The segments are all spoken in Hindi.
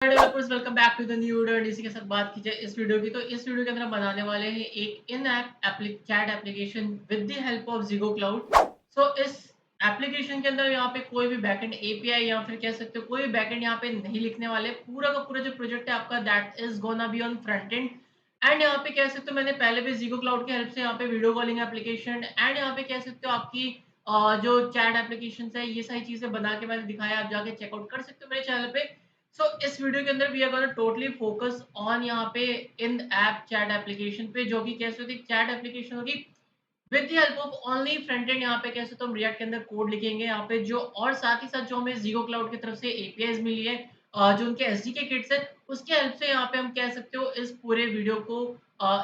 Developers welcome back to the new video and इसी के साथ बात की जाए इस वीडियो की तो इस वीडियो के अंदर हम बनाने वाले हैं एक in app chat application with the help of Zego cloud. So इस एप्लीकेशन के अंदर यहाँ पे कोई भी बैकएंड एपीआई या फिर कह सकते हो कोई भी बैकएंड यहाँ पे नहीं लिखने वाले। पूरा का पूरा जो प्रोजेक्ट है आपका that is gonna be on front end. And यहाँ पे कह सकते हो मैंने पहले भी ज़ीगो क्लाउड की हेल्प से यहाँ पे वीडियो कॉलिंग एप्लीकेशन एंड यहाँ पे कह सकते हो आपकी जो चैट एप्लीकेशन है ये सारी चीजें बना के मैंने दिखाया। आप जाके चेकआउट कर सकते हो मेरे चैनल पे। इस वीडियो के अंदर we are gonna totally focus on यहाँ पे इन ऐप चैट एप्लीकेशन पे, जो कि कैसे होती है चैट एप्लीकेशन होगी with the help of only front end. यहाँ पे कैसे तो हम रिएक्ट के अंदर कोड लिखेंगे यहाँ पे जो, और साथ ही साथ जो हमें ज़ीगो क्लाउड की तरफ से एपीआईज मिली है, जो उनके एसडीके किट्स है उसके हेल्प से यहाँ पे हम कह सकते हो इस पूरे वीडियो को,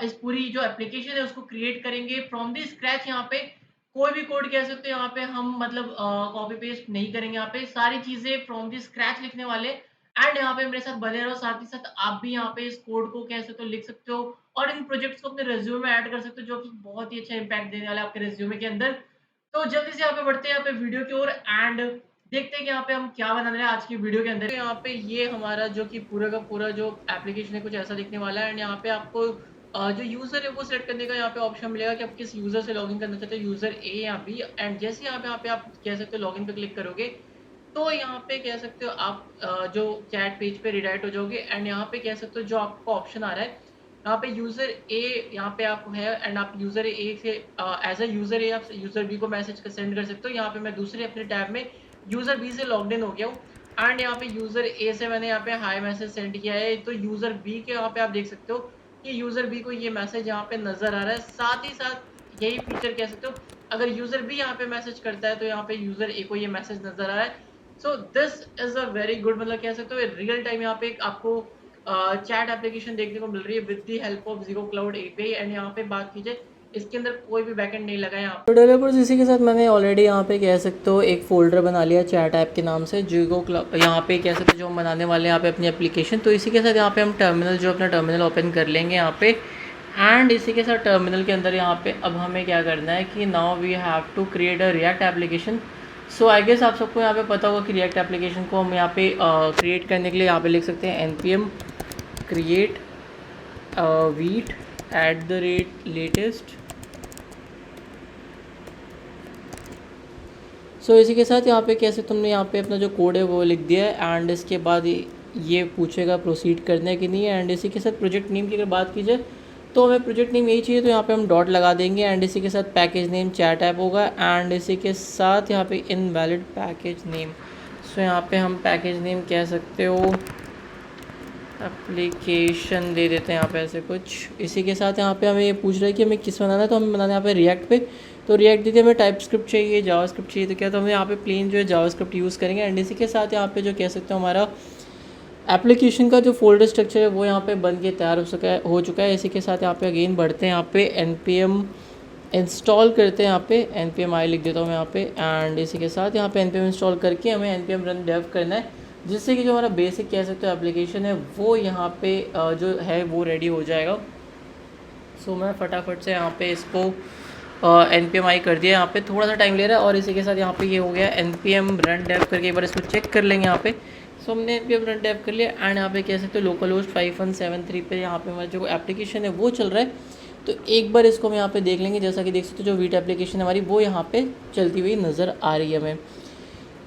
इस पूरी जो एप्लीकेशन है उसको क्रिएट करेंगे फ्रॉम द स्क्रैच। यहाँ पे कोई भी कोड कह सकते हो यहाँ पे हम मतलब कॉपी पेस्ट नहीं करेंगे, यहाँ पे सारी चीजें फ्रॉम द स्क्रैच लिखने वाले। एंड यहाँ पे मेरे साथ बने रहो, साथ ही साथ आप भी यहाँ पे इस कोड को कह सकते हो लिख सकते हो और इन प्रोजेक्ट्स को अपने रिज्यूमे में ऐड कर सकते हो, जो कि बहुत ही अच्छा इम्पैक्ट देने वाला है आपके रिज्यूमे के अंदर। तो जल्दी से यहाँ पे बढ़ते हैं यहाँ पे वीडियो की ओर एंड देखते हैं कि यहाँ पे हम क्या बनाने रहे हैं आज की वीडियो के अंदर। तो यहाँ पे ये हमारा जो कि पूरा का पूरा जो एप्लीकेशन है कुछ ऐसा दिखने वाला है। एंड यहाँ पे आपको जो यूजर है वो सेलेक्ट करने का यहाँ पे ऑप्शन मिलेगा कि आप किस यूजर से लॉगिन करना चाहते हो, यूजर ए या बी। एंड जैसे यहाँ पे आप कह सकते हो लॉगिन पे क्लिक करोगे तो यहाँ पे कह सकते हो आप जो चैट पेज पे रिडायरेक्ट हो जाओगे। एंड यहाँ पे कह सकते हो जो आपको ऑप्शन आ रहा है यहाँ पे यूजर ए यहाँ पे आप है एंड आप यूजर ए से एज अ यूजर ए आप यूजर बी को मैसेज सेंड कर सकते हो। यहाँ पे मैं दूसरे अपने टैब में यूजर बी से लॉग्ड इन हो गया हूँ एंड यहाँ पे यूजर ए से मैंने यहाँ पे हाई मैसेज सेंड किया है। तो यूजर बी के यहाँ पे आप देख सकते हो कि यूजर बी को ये मैसेज यहाँ पे नजर आ रहा है। साथ ही साथ यही फीचर कह सकते हो अगर यूजर बी यहाँ पे मैसेज करता है तो यहाँ पे यूजर ए को ये मैसेज नजर आ रहा है। So this is a very good, मतलब कह सकते हो रियल टाइम यहाँ पे आपको चैट एप्लीकेशन देखने को मिल रही है with the help of Zego cloud API. And यहाँ पे बात की जाए इसके अंदर कोई भी बैकएंड नहीं लगा है यहाँ तो डेवलपर्स इसी के साथ मैंने ऑलरेडी यहाँ पे कह सकते हो एक फ़ोल्डर बना लिया चैट ऐप के नाम से ज़ीगो क्लाउड। यहाँ पे कह सकते हो जो हम बनाने वाले हैं यहाँ पे अपनी एप्लीकेशन। तो इसी के साथ यहाँ पे हम टर्मिनल जो अपना टर्मिनल ओपन कर लेंगे यहाँ पे। एंड इसी के साथ टर्मिनल के अंदर यहाँ पे अब हमें क्या करना है कि now we have to create a React application. So I guess आप सबको यहाँ पे पता होगा कि रिएक्ट एप्लीकेशन को हम यहाँ पे क्रिएट करने के लिए यहाँ पे लिख सकते हैं npm create वीट @latest। सो इसी के साथ यहाँ पे कैसे तुमने यहाँ पे अपना जो कोड है वो लिख दिया है। एंड इसके बाद ये पूछेगा प्रोसीड करना है कि नहीं है। एंड इसी के साथ प्रोजेक्ट नेम की अगर बात की जाए तो हमें प्रोजेक्ट नेम यही चाहिए, तो यहाँ पे हम डॉट लगा देंगे। एंड इसी के साथ पैकेज नेम चैट ऐप होगा। एंड इसी के साथ यहाँ पे इनवैलिड पैकेज नेम। सो यहाँ पे हम पैकेज नेम कह सकते हो एप्लीकेशन दे देते हैं यहाँ पे ऐसे कुछ। इसी के साथ यहाँ पे हमें ये पूछ रहा है कि हमें किस बनाना है, तो हमें बनाना है यहाँ पे रिएक्ट पे। तो रिएक्ट दीजिए, हमें टाइप स्क्रिप्ट चाहिए, जावा स्क्रिप्ट चाहिए, तो क्या तो हमें यहाँ पे प्लेन जो है जावा स्क्रिप्ट यूज़ करेंगे। एंड इसी के साथ यहाँ पे जो कह सकते हो हमारा एप्लीकेशन का जो फोल्डर स्ट्रक्चर है वो यहाँ पे बन के तैयार हो चुका है। इसी के साथ यहाँ पे अगेन बढ़ते हैं, यहाँ पे npm इंस्टॉल करते हैं, यहाँ पे npm आई लिख देता हूँ मैं यहाँ पे। एंड इसी के साथ यहाँ पे npm इंस्टॉल करके हमें npm रन डेव करना है, जिससे कि जो हमारा बेसिक कह सकते हो एप्लीकेशन है वो यहाँ पे जो है वो रेडी हो जाएगा। सो मैं फटाफट से यहाँ पे इसको npm आई कर दिया। यहाँ पे थोड़ा सा टाइम ले रहा है और इसी के साथ यहाँ पे ये हो गया npm रन डेव करके एक बार इसको चेक कर लेंगे यहाँ पे। सो हमने npm रन डेव कर लिया एंड यहाँ पे कह सकते हो लोकल होस्ट 5173 पे यहाँ पे हमारा जो एप्लीकेशन है वो चल रहा है। तो एक बार इसको हम यहाँ पे देख लेंगे। जैसा कि देख सकते हो जो वीट एप्लीकेशन हमारी वो यहाँ पे चलती हुई नज़र आ रही है हमें।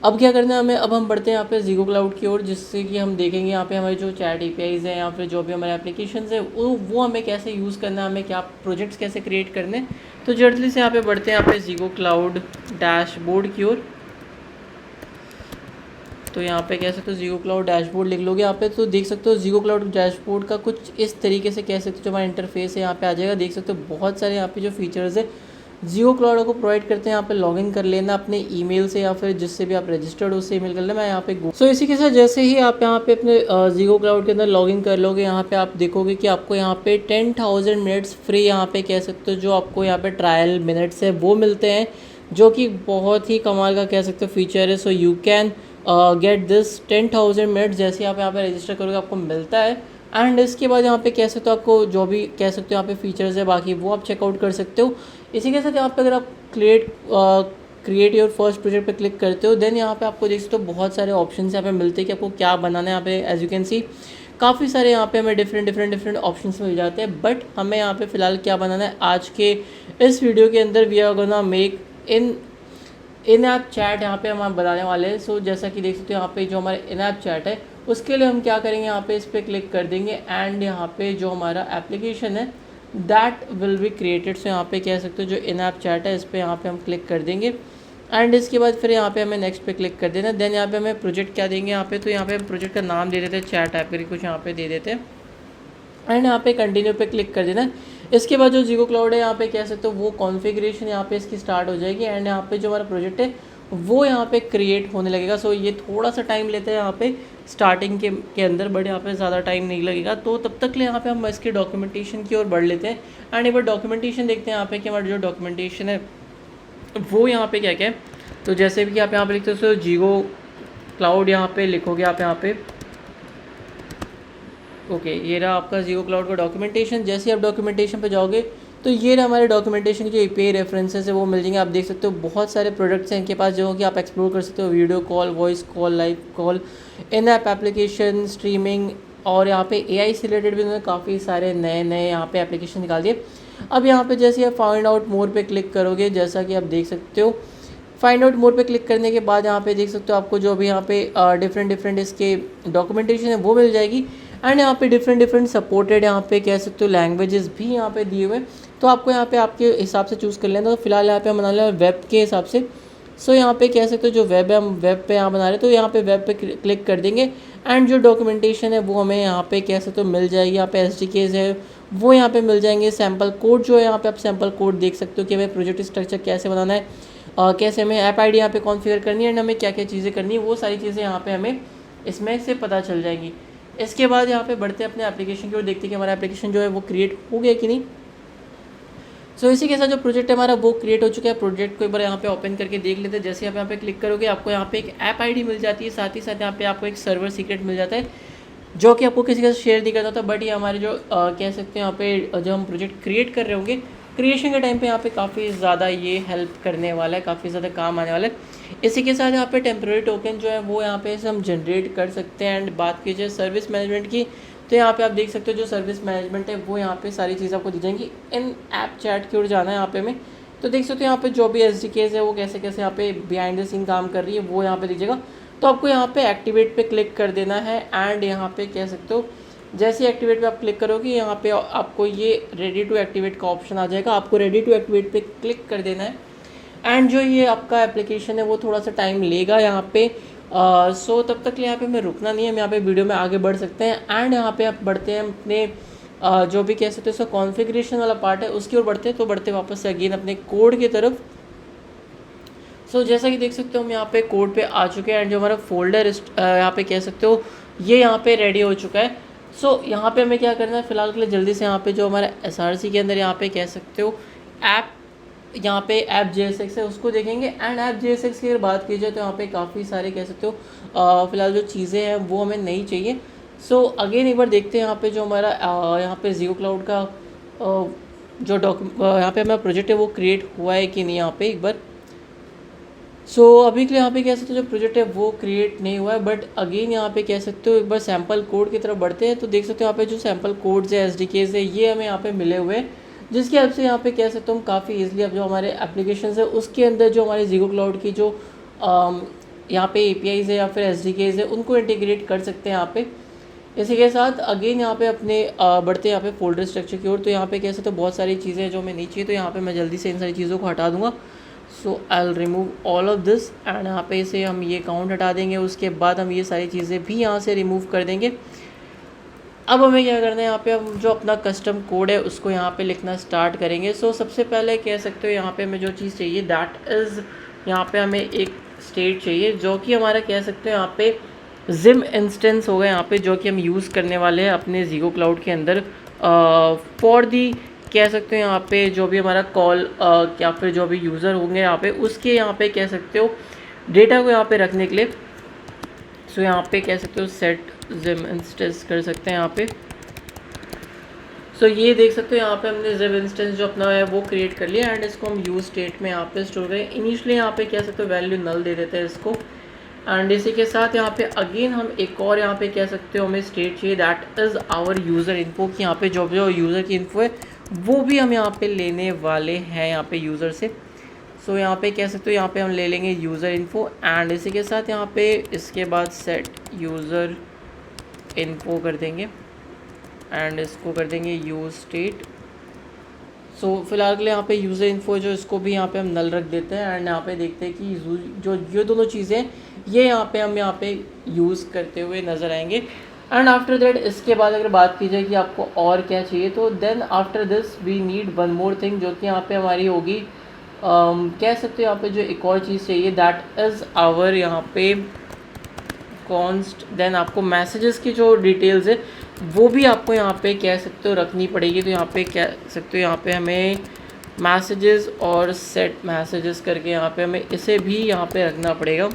अब क्या करना है हमें, अब हम बढ़ते हैं यहाँ पे ज़ीगो क्लाउड की ओर, जिससे कि हम देखेंगे यहाँ पे हमारे जो चैट एपीआईज़ हैं या फिर जो भी हमारे एप्लीकेशंस है वो हमें कैसे यूज़ करना है, हमें क्या प्रोजेक्ट्स कैसे क्रिएट करने। तो जल्दी से यहाँ पे बढ़ते हैं यहाँ पे ज़ीगो क्लाउड डैशबोर्ड की ओर। तो यहाँ पे कह सकते हो ज़ीगो क्लाउड डैशबोर्ड लिख लोगे यहाँ पे तो देख सकते हो ज़ीगो क्लाउड डैशबोर्ड का कुछ इस तरीके से कह सकते हो जो हमारा इंटरफेस है यहाँ पे आ जाएगा। देख सकते हो बहुत सारे यहाँ पे जो फीचर्स है ज़ीगो क्लाउड को प्रोवाइड करते हैं। यहाँ पे लॉगिन कर लेना अपने ईमेल से या फिर जिससे भी आप रजिस्टर्ड हो उससे ईमेल कर लेना। मैं यहाँ पे सो इसी के साथ जैसे ही आप यहाँ पे अपने ज़ीगो क्लाउड के अंदर लॉगिन कर लोगे यहाँ पे आप देखोगे कि आपको यहाँ पे 10,000 मिनट्स फ्री यहाँ पे कह सकते हो जो आपको यहाँ पे ट्रायल मिनट्स है वो मिलते हैं, जो कि बहुत ही कमाल का कह सकते हो फीचर है। So you can get this 10,000 minutes जैसे आप यहाँ पे रजिस्टर करोगे आपको मिलता है। एंड इसके बाद यहाँ पे कह सकते हो आपको जो भी कह सकते हो यहाँ पे फीचर्स है बाकी वो आप चेकआउट कर सकते हो। इसी के साथ यहाँ पे अगर आप क्रिएट योर फर्स्ट प्रोजेक्ट पे क्लिक करते हो, देन यहाँ पे आपको देख सकते हो बहुत सारे ऑप्शन यहाँ पे मिलते हैं कि आपको क्या बनाना है। यहाँ पे एज यू कैन सी काफ़ी सारे यहाँ पे हमें डिफरेंट ऑप्शंस मिल जाते हैं, बट हमें यहाँ पे फ़िलहाल क्या बनाना है आज के इस वीडियो के अंदर, we are gonna make in app chat यहाँ पे हम बनाने वाले हैं। सो जैसा कि देख सकते हो यहाँ पे जो हमारा इन ऐप चैट है उसके लिए हम क्या करेंगे, यहाँ पे इस पर क्लिक कर देंगे एंड यहाँ पे जो हमारा एप्लीकेशन है दैट विल बी क्रिएटेड। सो यहाँ पे कह सकते हो जो इन ऐप चैट है इस पर यहाँ पे हम क्लिक कर देंगे एंड इसके बाद फिर यहाँ पे हमें नेक्स्ट पे क्लिक कर देना। देन यहाँ पे हमें प्रोजेक्ट क्या देंगे यहाँ पे, तो यहाँ पे हम प्रोजेक्ट का नाम दे देते हैं चैट ऐप करके कुछ यहाँ पे दे देते हैं एंड यहाँ पे कंटिन्यू पे क्लिक कर देना। इसके बाद जो ज़ीगो क्लाउड है यहाँ पे कह सकते हो वो कॉन्फ़िगरेशन यहाँ पे इसकी स्टार्ट हो जाएगी एंड यहाँ पे जो हमारा प्रोजेक्ट है वो यहाँ पे क्रिएट होने लगेगा। सो ये थोड़ा सा टाइम लेता है यहाँ पे स्टार्टिंग के अंदर, बट यहाँ पे ज़्यादा टाइम नहीं लगेगा। तो तब तक ले यहाँ पे हम इसके डॉक्यूमेंटेशन की ओर बढ़ लेते हैं एंड एक बार डॉक्यूमेंटेशन देखते हैं यहाँ पे कि हमारा जो डॉक्यूमेंटेशन है वो यहाँ पे क्या क्या है। तो जैसे भी आप यहाँ पे लिखते हो ज़ीगो क्लाउड यहाँ पे लिखोगे आप यहाँ पे, ओके ये रहा आपका ज़ीगो क्लाउड का डॉक्यूमेंटेशन। जैसे आप डॉक्यूमेंटेशन पे जाओगे तो ये रहा हमारे डॉक्यूमेंटेशन की जो API रेफरेंसेस है वो मिल जाएंगे। आप देख सकते हो बहुत सारे प्रोडक्ट्स हैं इनके पास जो कि आप एक्सप्लोर कर सकते हो, video call, voice call, live call, in app application, streaming और यहाँ पे AI से रिलेटेड भी उन्होंने काफ़ी सारे नए यहाँ पे एप्लीकेशन निकाल दिए। अब यहाँ पे जैसे आप फाइंड आउट मोर पे क्लिक करोगे, जैसा कि आप देख सकते हो फाइंड आउट मोर पे क्लिक करने के बाद यहाँ पे देख सकते हो आपको जो भी यहाँ पे डिफरेंट इसके डॉक्यूमेंटेशन है वो मिल जाएगी एंड यहाँ पे डिफरेंट सपोर्टेड यहाँ पे कह सकते हो लैंग्वेजेस भी यहाँ पे दिए हुए, तो आपको यहाँ पे आपके हिसाब से चूज़ कर लेना। तो फिलहाल यहाँ पे हम बना लें वेब के हिसाब से। सो यहाँ पे कह सकते हो जो वेब है हम वेब पे यहाँ बना रहे हैं, तो यहाँ पे वेब पे क्लिक कर देंगे एंड जो डॉक्यूमेंटेशन है वो हमें यहाँ पे कह सकते हो मिल जाएगी। यहाँ पे SDKs है वो यहाँ पे मिल जाएंगे। सैम्पल कोड जो है यहाँ पे आप सैम्पल कोड देख सकते हो कि हमें प्रोजेक्ट स्ट्रक्चर कैसे बनाना है, कैसे हमें ऐप ID यहाँ पे कॉन्फ़िगर करनी है एंड हमें क्या क्या चीज़ें करनी है, वो सारी चीज़ें यहाँ पे हमें इसमें से पता चल जाएगी। इसके बाद यहाँ पे बढ़ते हैं अपने एप्लीकेशन की ओर, देखते हैं कि हमारा एप्लीकेशन जो है वो क्रिएट हो गया कि नहीं। सो इसी के साथ जो प्रोजेक्ट है हमारा वो क्रिएट हो चुका है। प्रोजेक्ट को एक बार यहाँ पे ओपन करके देख लेते हैं। जैसे आप यहाँ पे क्लिक करोगे आपको यहाँ पे एक ऐप ID मिल जाती है, साथ ही साथ यहाँ पे आपको एक सर्वर सीक्रेट मिल जाता है जो कि आपको किसी का शेयर नहीं करना होता, बट ये हमारे जो कह सकते हैं यहाँ पे जो हम प्रोजेक्ट क्रिएट कर रहे होंगे क्रिएशन के टाइम पे यहाँ पे काफ़ी ज़्यादा ये हेल्प करने वाला है, काफ़ी ज़्यादा काम आने वाला है। इसी के साथ यहाँ पे टेम्प्रेरी टोकन जो है वो यहाँ पे हम जनरेट कर सकते हैं एंड बात की जाए सर्विस मैनेजमेंट की, तो यहाँ पे आप देख सकते हो जो सर्विस मैनेजमेंट है वो यहाँ पे सारी चीज़ें आपको दी जाएंगी। इन ऐप चैट की ओर जाना है यहाँ पे हमें, तो देख सकते हो यहाँ पे जो भी SDKs है वो कैसे कैसे यहाँ पे बिहाइंड द सीन काम कर रही है वो यहाँ पे दीजिएगा। तो आपको यहाँ पे एक्टिवेट पे क्लिक कर देना है एंड यहाँ पे कह सकते हो जैसे एक्टिवेट पे आप क्लिक करोगे यहाँ पे आपको ये रेडी टू एक्टिवेट का ऑप्शन आ जाएगा। आपको रेडी टू एक्टिवेट पे क्लिक कर देना है एंड जो ये आपका एप्लीकेशन है वो थोड़ा सा टाइम लेगा यहाँ पे। सो तब तक यहाँ पे हमें रुकना नहीं है, हम यहाँ पे वीडियो में आगे बढ़ सकते हैं एंड यहाँ पे आप बढ़ते हैं अपने जो भी कह सकते हैं उसका कॉन्फ़िगरेशन वाला पार्ट है उसकी ओर बढ़ते हैं। तो बढ़ते वापस से अगेन अपने कोड की तरफ। सो जैसा कि देख सकते हो हम यहाँ पे कोड पे आ चुके हैं एंड जो हमारा फोल्डर यहाँ पे कह सकते हो ये यहाँ पे रेडी हो चुका है। सो यहाँ पे हमें क्या करना है फिलहाल के लिए जल्दी से यहाँ पे जो हमारा SRC के अंदर यहाँ पे कह सकते हो ऐप यहाँ पे ऐप JSX है उसको देखेंगे एंड ऐप JSX की अगर बात की जाए तो यहाँ पे काफ़ी सारे कह सकते हो फिलहाल जो चीज़ें हैं वो हमें नहीं चाहिए। सो अगेन एक बार देखते हैं यहाँ पे जो हमारा यहाँ पे ज़ीगो क्लाउड का जो यहाँ पे हमारा प्रोजेक्ट है वो क्रिएट हुआ है कि नहीं यहाँ पे एक बार। सो अभी के लिए यहाँ पे कह सकते हो जो प्रोजेक्ट है वो क्रिएट नहीं हुआ है, बट अगेन यहाँ पे कह सकते हो एक बार सैम्पल कोड की तरफ बढ़ते हैं। तो देख सकते हो यहाँ पे जो सैम्पल कोड्स है SDKs है ये हमें यहाँ पे मिले हुए हैं, जिसकी हेल्प से यहाँ पे कह सकते हो हम काफ़ी ईजिली अब जो हमारे एप्लीकेशन है उसके अंदर जो हमारे ज़ीगो क्लाउड की जो यहाँ पे APIs है या फिर SDKs है उनको इंटीग्रेट कर सकते हैं यहाँ पे। इसी के साथ अगेन यहाँ पे अपने बढ़ते यहाँ पे फोल्डर स्ट्रक्चर की ओर। तो यहाँ पे कह सकते हो बहुत सारी चीज़ें हैं जो हमें नहीं चाहिए, तो यहाँ पे मैं जल्दी से इन सारी चीज़ों को हटा दूँगा। So I will remove all of this and यहाँ पे से हम ये काउंट हटा देंगे। उसके बाद हम ये सारी चीज़ें भी यहाँ से रिमूव कर देंगे। अब हमें क्या करना है यहाँ पे हम जो अपना कस्टम कोड है उसको यहाँ पे लिखना स्टार्ट करेंगे। सो सबसे पहले कह सकते हो यहाँ पे हमें जो चीज़ चाहिए दैट इज़ यहाँ पे हमें एक स्टेट चाहिए जो कि हमारा कह सकते हो यहाँ पे जिम इंस्टेंस होगा यहाँ पे, जो कि हम यूज़ करने वाले हैं अपने ज़ीगो क्लाउड के अंदर फॉर दी कह सकते हो यहाँ पे जो भी हमारा कॉल या फिर जो भी यूज़र होंगे यहाँ पे उसके यहाँ पे कह सकते हो डेटा को यहाँ पे रखने के लिए। सो यहाँ पे कह सकते हो सेट जिम इंस्टेंस कर सकते हैं यहाँ पे। सो ये देख सकते हो यहाँ पे हमने जिप इंस्टेंस जो अपना है वो क्रिएट कर लिया एंड इसको हम यूज स्टेट में यहाँ पे स्टोर करें। इनिशियली यहाँ पे कह सकते हो वैल्यू नल दे देते हैं इसको एंड इसी के साथ यहाँ पे अगेन हम एक और यहाँ पे कह सकते हो हमें स्टेट चाहिए that is our user info कि यहाँ पे जो जो यूज़र की इन्फो है वो भी हम यहाँ पे लेने वाले हैं यहाँ पे यूज़र से। सो यहाँ पे कह सकते हो यहाँ पे हम ले लेंगे यूज़र इन्फो एंड इसी के साथ यहाँ पे इसके बाद सेट यूज़र इन्फो कर देंगे एंड इसको कर देंगे यूज स्टेट। सो फिलहाल के लिए यहाँ पे यूज़र इन्फो जो इसको भी यहाँ पे हम नल रख देते हैं एंड यहाँ पे देखते हैं कि जो ये दोनों चीज़ें ये यहाँ पे हम यहाँ पे यूज़ करते हुए नज़र आएंगे। एंड आफ्टर दैट इसके बाद अगर बात की जाए कि आपको और क्या चाहिए तो then after this we need one more thing जो कि यहाँ पे हमारी होगी कह सकते हो यहाँ पे जो एक और चीज़ चाहिए दैट इज़ आवर यहाँ पे कॉन्स्ट। देन आपको मैसेजेस की जो डिटेल्स है वो भी आपको यहाँ पे कह सकते हो रखनी पड़ेगी। तो यहाँ पे कह सकते हो यहाँ पे हमें मैसेजेस और सेट मैसेजेस करके यहाँ पे हमें इसे भी यहाँ पे रखना पड़ेगा।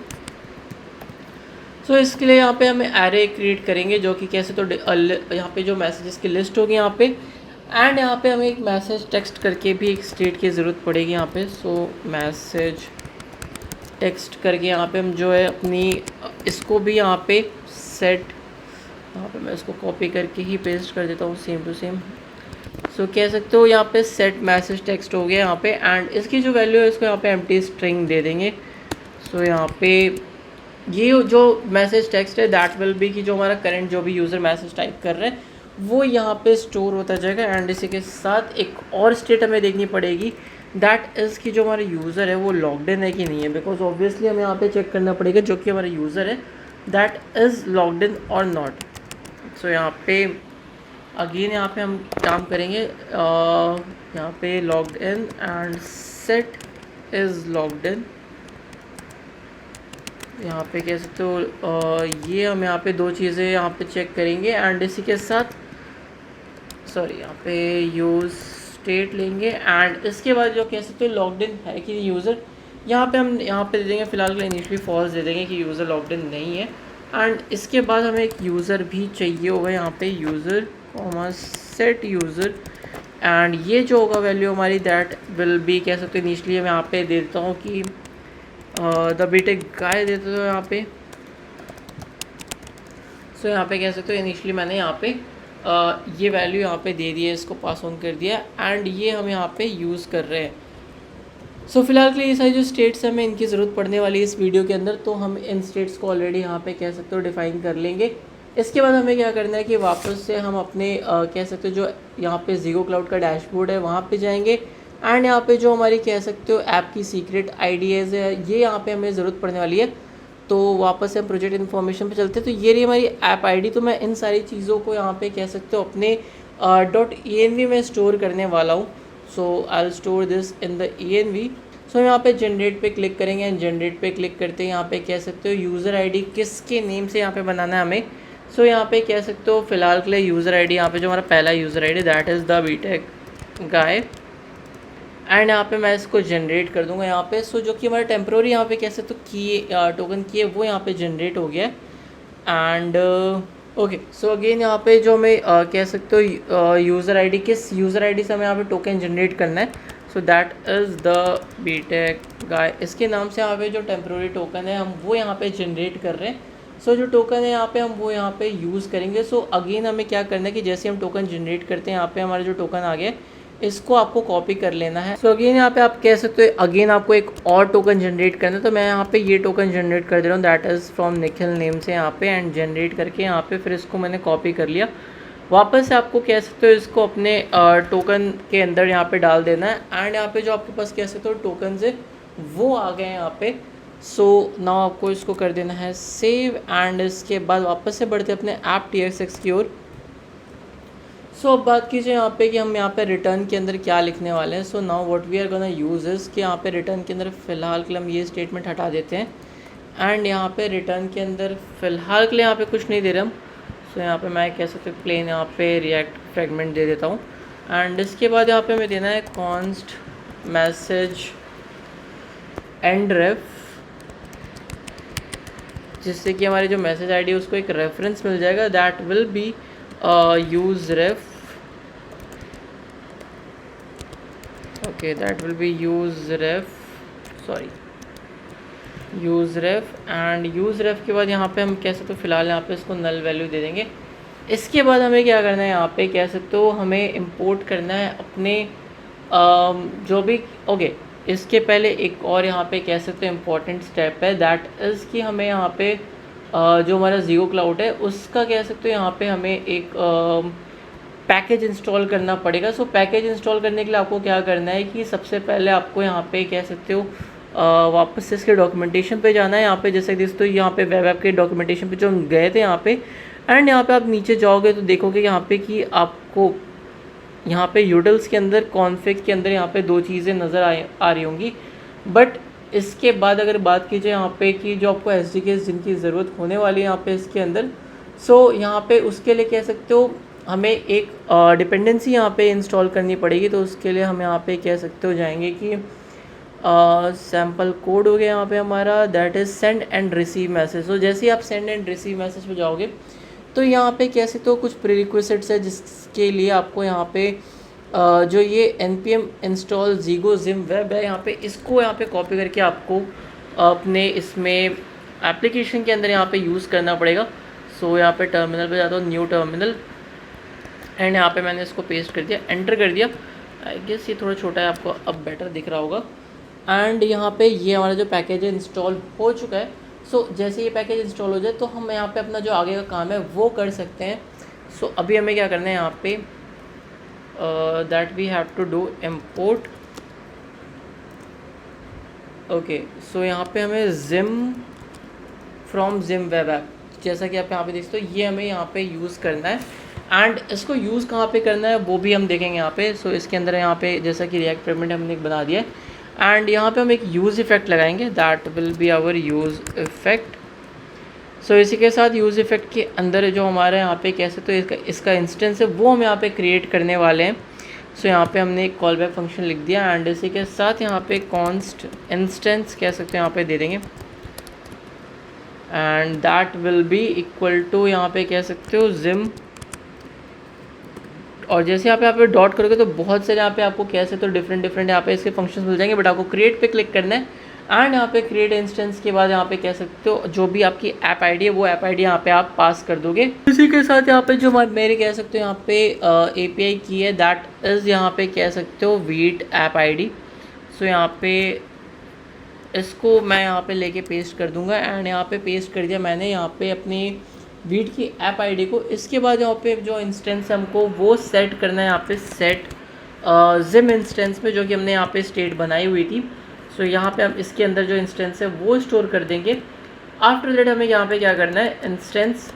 सो इसके लिए यहाँ पे हमें एरे क्रिएट करेंगे जो कि कैसे तो यहाँ पे जो मैसेजेस की लिस्ट होगी यहाँ पे एंड यहाँ पे हमें एक मैसेज टेक्स्ट करके भी एक स्टेट की ज़रूरत पड़ेगी यहाँ पे। सो मैसेज टेक्स्ट करके यहाँ पे हम जो है अपनी इसको भी यहाँ पे सेट यहाँ पे मैं इसको कॉपी करके ही पेस्ट कर देता हूँ सेम टू सेम। सो कह सकते हो यहाँ पे सेट मैसेज टेक्स्ट हो गया यहाँ पे एंड इसकी जो वैल्यू है इसको यहाँ पे एम्प्टी स्ट्रिंग दे देंगे। सो यहाँ पे ये जो मैसेज टेक्स्ट है दैट विल बी कि जो हमारा करंट जो भी यूज़र मैसेज टाइप कर रहे हैं वो यहाँ पे स्टोर होता जाएगा। एंड इसी के साथ एक और स्टेट हमें देखनी पड़ेगी दैट इज़ कि जो हमारा यूज़र है वो लॉग्ड इन है कि नहीं है, बिकॉज ऑब्वियसली हमें यहाँ पे चेक करना पड़ेगा जो कि हमारा यूज़र है दैट इज़ लॉग्ड इन और नॉट। सो यहाँ पे अगेन यहाँ पे हम काम करेंगे यहाँ पे logged in and set is logged इन। यहाँ पे कह सकते हो ये हम यहाँ पे दो चीज़ें यहाँ पे चेक करेंगे एंड इसी के साथ सॉरी यहाँ पे यूज़ स्टेट लेंगे एंड इसके बाद जो कह सकते हो लॉग्ड इन है कि यूज़र यहाँ पे हम यहाँ पे दे देंगे फिलहाल के लिए इनिशियली फॉल्स दे देंगे कि यूज़र लॉग्ड इन नहीं है। एंड इसके बाद हमें एक यूज़र भी चाहिए होगा यहाँ पे user comma set user and ये जो होगा वैल्यू हमारी दैट विल बी कह सकते हो इनिशियली मैं यहाँ पे दे देता हूँ कि द बीटेक गाय देते हो यहाँ पे। सो यहाँ पे कह सकते हो इनिशियली मैंने यहाँ पे ये वैल्यू यहाँ पे दे दी है, इसको पास ऑन कर दिया एंड ये हम यहाँ पे यूज़ कर रहे हैं। सो फिलहाल के लिए ये सारी जो स्टेट्स हैं हमें इनकी ज़रूरत पड़ने वाली है इस वीडियो के अंदर, तो हम इन स्टेट्स को ऑलरेडी यहाँ पे कह सकते हो डिफ़ाइन कर लेंगे। इसके बाद हमें क्या करना है कि वापस से हम अपने कह सकते हो जो यहाँ पे ज़ीगो क्लाउड का डैशबोर्ड है वहाँ पे जाएंगे एंड यहाँ पे जो हमारी कह सकते हो ऐप की सीक्रेट आईडीज़ है ये यहाँ पे हमें ज़रूरत पड़ने वाली है। तो वापस से हम प्रोजेक्ट इन्फॉर्मेशन पे चलते हैं। तो ये रही हमारी ऐप आईडी। तो मैं इन सारी चीज़ों को यहाँ पे कह सकते हो अपने .env में स्टोर करने वाला हूँ। So I will store this in the env। So यहाँ पे जनरेट पे क्लिक करेंगे एंड जनरेट पे क्लिक करते हैं यहाँ पे कह सकते हो यूज़र आईडी किसके नेम से यहाँ पे बनाना है हमें। सो यहाँ पे कह सकते हो फिलहाल के लिए यूज़र आईडी यहाँ पे जो हमारा पहला user ID that is the BTech guy and यहाँ पे मैं इसको जनरेट कर दूंगा यहाँ पे। सो जो कि हमारा टेम्प्रोरी यहाँ पे कह सकते हो की टोकन की है वो यहाँ पे जनरेट हो गया एंड ओके। सो अगेन यहाँ पे जो हमें कह सकते हो यूज़र आईडी किस यूज़र आईडी से हमें यहाँ पे टोकन जनरेट करना है। So that is the BTech guy, इसके नाम से यहाँ पे जो टेम्प्रोरी टोकन है हम वो यहाँ पे जनरेट कर रहे हैं। सो जो टोकन है यहाँ पे हम वो यहाँ पे यूज़ करेंगे। सो अगेन हमें क्या करना है कि जैसे हम टोकन जनरेट करते हैं यहाँ पे हमारा जो टोकन आ गया इसको आपको कॉपी कर लेना है। सो अगेन यहाँ पे आप कह सकते हो अगेन आपको एक और टोकन जनरेट करना है। तो मैं यहाँ पे ये टोकन जनरेट कर दे रहा हूँ that is from Nikhil name से यहाँ पे एंड जनरेट करके यहाँ पे फिर इसको मैंने कॉपी कर लिया। वापस से आपको कह सकते हो इसको अपने टोकन के अंदर यहाँ पे डाल देना है एंड यहाँ पे जो आपके पास कह सकते हो टोकन है वो आ गए यहाँ पे। सो नाउ आपको इसको कर देना है सेव एंड इसके बाद वापस से बढ़ते अपने ऐप TXX की ओर। सो अब बात कीजिए यहाँ पे कि हम यहाँ पे रिटर्न के अंदर क्या लिखने वाले हैं। So now what we are gonna use is कि यहाँ पे रिटर्न के अंदर फ़िलहाल के लिए हम ये स्टेटमेंट हटा देते हैं एंड यहाँ पे रिटर्न के अंदर फ़िलहाल के लिए यहाँ पे कुछ नहीं दे रहे हम। सो यहाँ पे मैं कह सकते प्लेन यहाँ पे रिएक्ट फ्रेगमेंट दे देता हूँ एंड इसके बाद यहाँ पे हमें देना है कॉन्स्ट मैसेज एंड रेफ, जिससे कि हमारी जो मैसेज आईडी है उसको एक रेफरेंस मिल जाएगा that will be use ref okay that will be use ref, sorry use ref, and use ref के बाद यहाँ पे हम कह सकते हो फिलहाल यहाँ पे इसको नल वैल्यू दे देंगे। इसके बाद हमें क्या करना है, यहाँ पे कह सकते हो हमें इंपोर्ट करना है अपने जो भी ओके इसके पहले एक और यहाँ पे कह सकते हो इम्पॉर्टेंट स्टेप है, दैट इज़ कि हमें यहाँ पे जो हमारा ज़ीगो क्लाउड है उसका कह सकते हो यहाँ पे हमें एक पैकेज इंस्टॉल करना पड़ेगा। सो पैकेज इंस्टॉल करने के लिए आपको क्या करना है कि सबसे पहले आपको यहाँ पे कह सकते हो वापस से इसके डॉक्यूमेंटेशन पे जाना है। यहाँ पे जैसे दोस्तों यहाँ पे वेब ऐप के डॉक्यूमेंटेशन पे जो हम गए थे यहाँ पे, एंड यहाँ पे आप नीचे जाओगे तो देखोगे यहाँ पे कि आपको यहाँ पे यूडल्स के अंदर कॉन्फ़िग के अंदर यहाँ पे दो चीज़ें नज़र आ रही होंगी। बट इसके बाद अगर बात की जाए यहाँ पे कि जो आपको SDK जिनकी ज़रूरत होने वाली है यहाँ पे इसके अंदर, सो यहाँ पे उसके लिए कह सकते हो हमें एक डिपेंडेंसी यहाँ पे इंस्टॉल करनी पड़ेगी। तो उसके लिए हम यहाँ पे कह सकते हो जाएंगे कि सैम्पल कोड हो गया यहाँ पे हमारा, that is send and receive message. तो जैसे ही आप सेंड एंड रिसीव मैसेज पे जाओगे तो यहाँ पे कह सकते हो कुछ प्रीरिक्विजिट्स है जिसके लिए आपको यहाँ पे जो ये npm इंस्टॉल ज़ीगो जिम वेब है यहाँ पे इसको यहाँ पे कॉपी करके आपको अपने इसमें एप्लीकेशन के अंदर यहाँ पे यूज़ करना पड़ेगा। सो यहाँ पे टर्मिनल पे जाता हूँ, न्यू टर्मिनल, एंड यहाँ पे मैंने इसको पेस्ट कर दिया, एंटर कर दिया। आई गेस ये थोड़ा छोटा है, आपको अब बेटर दिख रहा होगा। एंड यहाँ पे ये हमारा जो पैकेज है इंस्टॉल हो चुका है। सो जैसे ये पैकेज इंस्टॉल हो जाए तो हम यहाँ पे अपना जो आगे का काम है वो कर सकते हैं। सो अभी हमें क्या करना है यहाँ पे, that we have to do import. Okay so यहाँ पे हमें gym from gym web app, जैसा कि आप यहाँ पे देख सकते हो ये हमें यहाँ पे यूज़ करना है। एंड इसको यूज़ कहाँ पे करना है वो भी हम देखेंगे यहाँ पे। सो इसके अंदर यहाँ पे जैसा कि रिएक्ट फ्रेगमेंट हमने एक बना दिया है, एंड यहाँ पे हम एक यूज़ इफ़ेक्ट लगाएंगे, that will be our use effect. So इसी के साथ यूज़ इफ़ेक्ट के अंदर जो हमारा यहाँ पे कह सकते हो इसका इंस्टेंस है वो हम यहाँ पे क्रिएट करने वाले हैं। सो यहाँ पे हमने एक कॉल बैक फंक्शन लिख दिया, एंड इसी के साथ यहाँ पे कॉन्स्ट इंस्टेंस कह सकते हो यहाँ पे दे देंगे, and that will be equal to यहाँ पे कह सकते हो जिम। और जैसे यहाँ पे डॉट करोगे तो बहुत सारे यहाँ पे आपको कह सकते हो डिफरेंट यहाँ पे इसके फंक्शंस मिल जाएंगे, बट आपको क्रिएट पे क्लिक करना है। एंड यहाँ पे क्रिएट इंस्टेंस के बाद यहाँ पे कह सकते हो जो भी आपकी ऐप आईडी है वो ऐप आईडी यहाँ पे आप पास कर दोगे। इसी के साथ यहाँ पे जो मेरे कह सकते हो यहाँ पे API की है, दैट इज़ यहाँ पे कह सकते हो वीट ऐप आईडी। सो यहाँ पे इसको मैं यहाँ पे लेके पेस्ट कर दूँगा, एंड यहाँ पे पेस्ट कर दिया मैंने यहाँ पे अपनी वीट की ऐप आईडी को। इसके बाद यहाँ पे जो इंस्टेंस है हमको वो सेट करना है यहाँ पे सेट जिम इंस्टेंस में, जो कि हमने यहाँ पे स्टेट बनाई हुई थी। सो यहाँ पे हम इसके अंदर जो इंस्टेंस है वो स्टोर कर देंगे। आफ्टर दैट हमें यहाँ पे क्या करना है, इंस्टेंस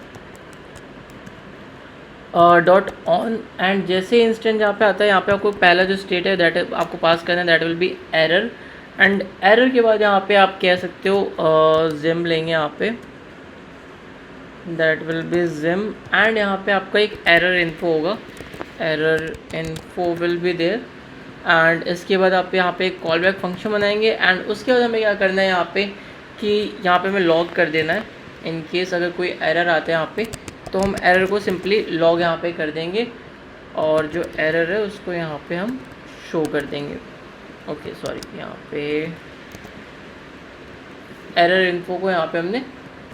डॉट ऑन, एंड जैसे इंस्टेंस यहाँ पे आता है यहाँ पे आपको पहला जो स्टेट है दैट आपको पास करना है, that will B error. And error के बाद यहाँ पे आप कह सकते हो जिम लेंगे यहाँ पे, that will be gym, and यहाँ पे आपका एक एरर इन्फो होगा, error info will be there. And इसके बाद आप यहाँ पे एक कॉल बैक फंक्शन बनाएंगे, एंड उसके बाद हमें क्या करना है यहाँ पे कि यहाँ पे हमें लॉग कर देना है। इन केस अगर कोई एरर आता है यहाँ पे तो हम एरर को सिंपली लॉग यहाँ पे कर देंगे, और जो एरर है उसको यहाँ पे हम शो कर देंगे। ओके सॉरी, यहाँ पे एरर इन्फो को यहाँ पे हमने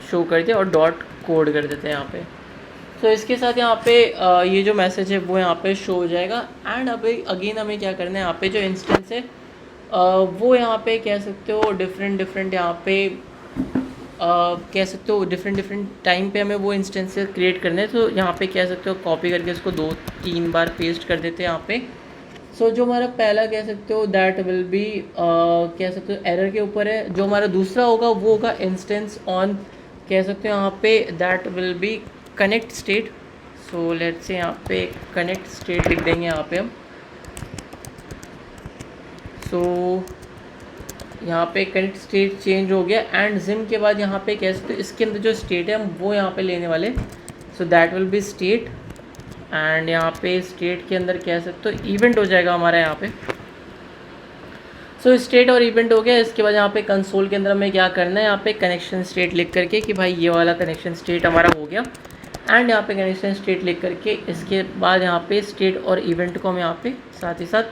शो कर दिया और डॉट कोड कर देते हैं यहाँ पे। तो इसके साथ यहाँ पे ये जो मैसेज है वो यहाँ पे शो हो जाएगा। एंड अभी अगेन हमें क्या करना है, यहाँ पे जो इंस्टेंस है वो यहाँ पे कह सकते हो डिफरेंट यहाँ पे कह सकते हो डिफरेंट टाइम पे हमें वो इंस्टेंस क्रिएट करने हैं। तो यहाँ पे कह सकते हो कॉपी करके इसको 2-3 बार पेस्ट कर देते हैं यहाँ पे। सो जो हमारा पहला कह सकते हो दैट विल बी कह सकते हो एरर के ऊपर है। जो हमारा दूसरा होगा वो होगा इंस्टेंस ऑन, कह सकते हो यहाँ पे that will B connect state. So let's say यहाँ पे कनेक्ट स्टेट लिख देंगे यहाँ पे हम। सो यहाँ पे कनेक्ट स्टेट चेंज हो गया, एंड जिम के बाद यहाँ पे कह सकते हो इसके अंदर जो स्टेट है हम वो यहाँ पे लेने वाले। सो that will B state, and यहाँ पे स्टेट के अंदर कह सकते हो इवेंट हो जाएगा हमारा यहाँ पे। सो स्टेट और इवेंट हो गया। इसके बाद यहाँ पे कंसोल के अंदर हमें क्या करना है, यहाँ पे कनेक्शन स्टेट लिख करके कि भाई ये वाला कनेक्शन स्टेट हमारा हो गया। एंड यहाँ पे कनेक्शन स्टेट लिख करके इसके बाद यहाँ पे स्टेट और इवेंट को हम यहाँ पे साथ ही साथ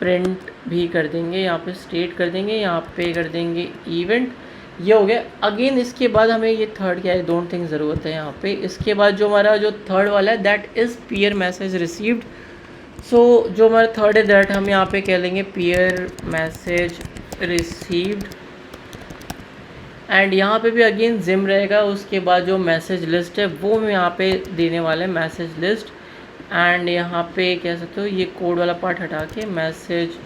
प्रिंट भी कर देंगे, यहाँ पे स्टेट कर देंगे, यहाँ पे कर देंगे इवेंट। ये हो गया। अगेन इसके बाद हमें ये थर्ड क्या है, डोंट थिंक ज़रूरत है यहाँ पे। इसके बाद जो हमारा जो थर्ड वाला है that is peer message received. So जो हमारा थर्ड है दैट हम यहाँ पे कह लेंगे पीयर मैसेज रिसीव्ड। एंड यहाँ पे भी अगेन जिम रहेगा। उसके बाद जो मैसेज लिस्ट है वो हम यहाँ पे देने वाले हैं, मैसेज लिस्ट। एंड यहाँ पे कह सकते हो ये कोड वाला पार्ट हटा के मैसेज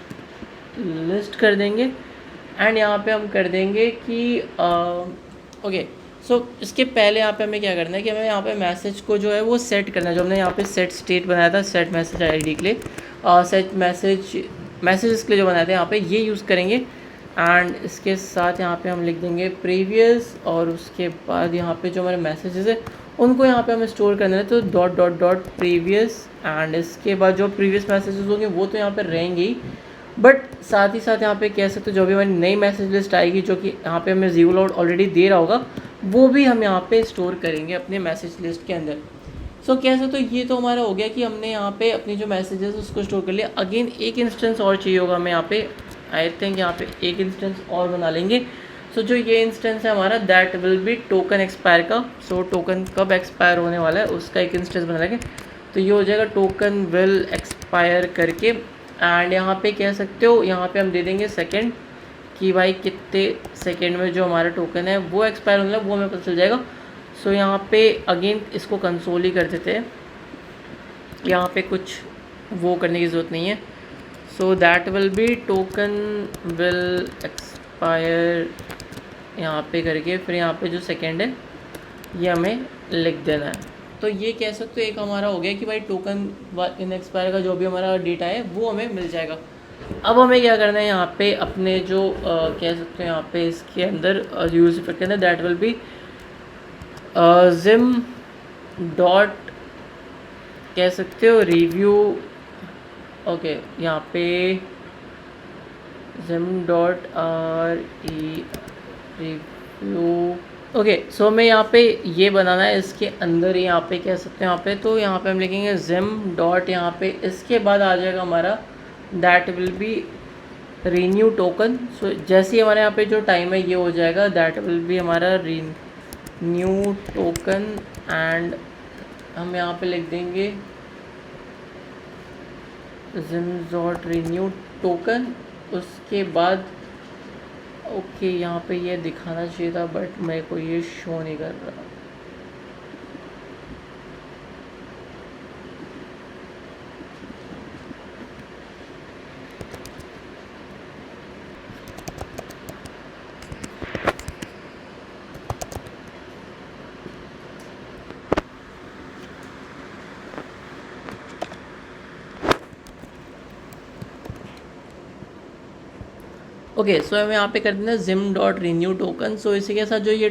लिस्ट कर देंगे। एंड यहाँ पे हम कर देंगे कि ओके। सो इसके पहले यहाँ पे हमें क्या करना है कि हमें यहाँ पे मैसेज को जो है वो सेट करना है। जो हमने यहाँ पे सेट स्टेट बनाया था सेट मैसेज आईडी के लिए, सेट मैसेज के लिए जो बनाया था यहाँ पे ये यूज़ करेंगे। एंड इसके साथ यहाँ पे हम लिख देंगे प्रीवियस। और उसके बाद यहाँ पे जो हमारे मैसेजेस है उनको यहाँ पे हमें स्टोर करना है, तो dot dot dot previous. And इसके बाद जो प्रीवियस मैसेजेस होंगे वो तो यहाँ पे रहेंगे ही, बट साथ ही साथ यहाँ पे कह सकते हो जो भी हमारी नई मैसेज लिस्ट आएगी जो कि यहाँ पे हमें ज़ीरो लॉट ऑलरेडी दे रहा होगा वो भी हम यहाँ पे स्टोर करेंगे अपने मैसेज लिस्ट के अंदर। सो कह सकते हो ये तो हमारा हो गया कि हमने यहाँ पे अपनी जो मैसेजेस उसको स्टोर कर लिया। अगेन एक इंस्टेंस और चाहिए होगा हमें यहाँ पे, आई थिंक यहाँ पे एक इंस्टेंस और बना लेंगे। सो जो ये इंस्टेंस है हमारा that will B token expire का। सो टोकन कब एक्सपायर होने वाला है उसका एक इंस्टेंस बना लेंगे। तो ये हो जाएगा टोकन विल एक्सपायर करके। एंड यहाँ पे कह सकते हो यहाँ पे हम दे देंगे सेकंड कि भाई कितने सेकंड में जो हमारा टोकन है वो एक्सपायर होने लगा वो हमें पता चल जाएगा। सो यहाँ पे अगेन इसको कंसोल ही कर देते हैं, यहाँ पे कुछ वो करने की ज़रूरत नहीं है। So that will B token will expire यहाँ पे करके फिर यहाँ पे जो सेकंड है ये हमें लिख देना है। तो ये कह सकते हो एक हमारा हो गया कि भाई टोकन इन एक्सपायर का जो भी हमारा डेटा है वो हमें मिल जाएगा। अब हमें क्या करना है यहाँ पे अपने जो कह सकते हैं यहाँ पे इसके अंदर यूज इफेक्ट के अंदर that will be gym dot कह सकते हो रिव्यू। ओके यहाँ पे gym dot review. Okay so हमें यहाँ पे ये बनाना है इसके अंदर यहाँ पे कह सकते हैं यहाँ पे, तो यहाँ पे हम लिखेंगे जिम डॉट यहाँ पे इसके बाद आ जाएगा हमारा that will be renew token. So जैसे ही हमारे यहाँ पे जो टाइम है ये हो जाएगा दैट विल बी हमारा रीन्यू टोकन। एंड हम यहाँ पे लिख देंगे जिम डॉट रीन्यू टोकन। उसके बाद ओके यहाँ पे ये दिखाना चाहिए था बट मेरे को ये शो नहीं कर रहा। ओके सो हमें यहाँ पे कर देना जिम डॉट रिन्यू टोकन। सो इसी के साथ जो ये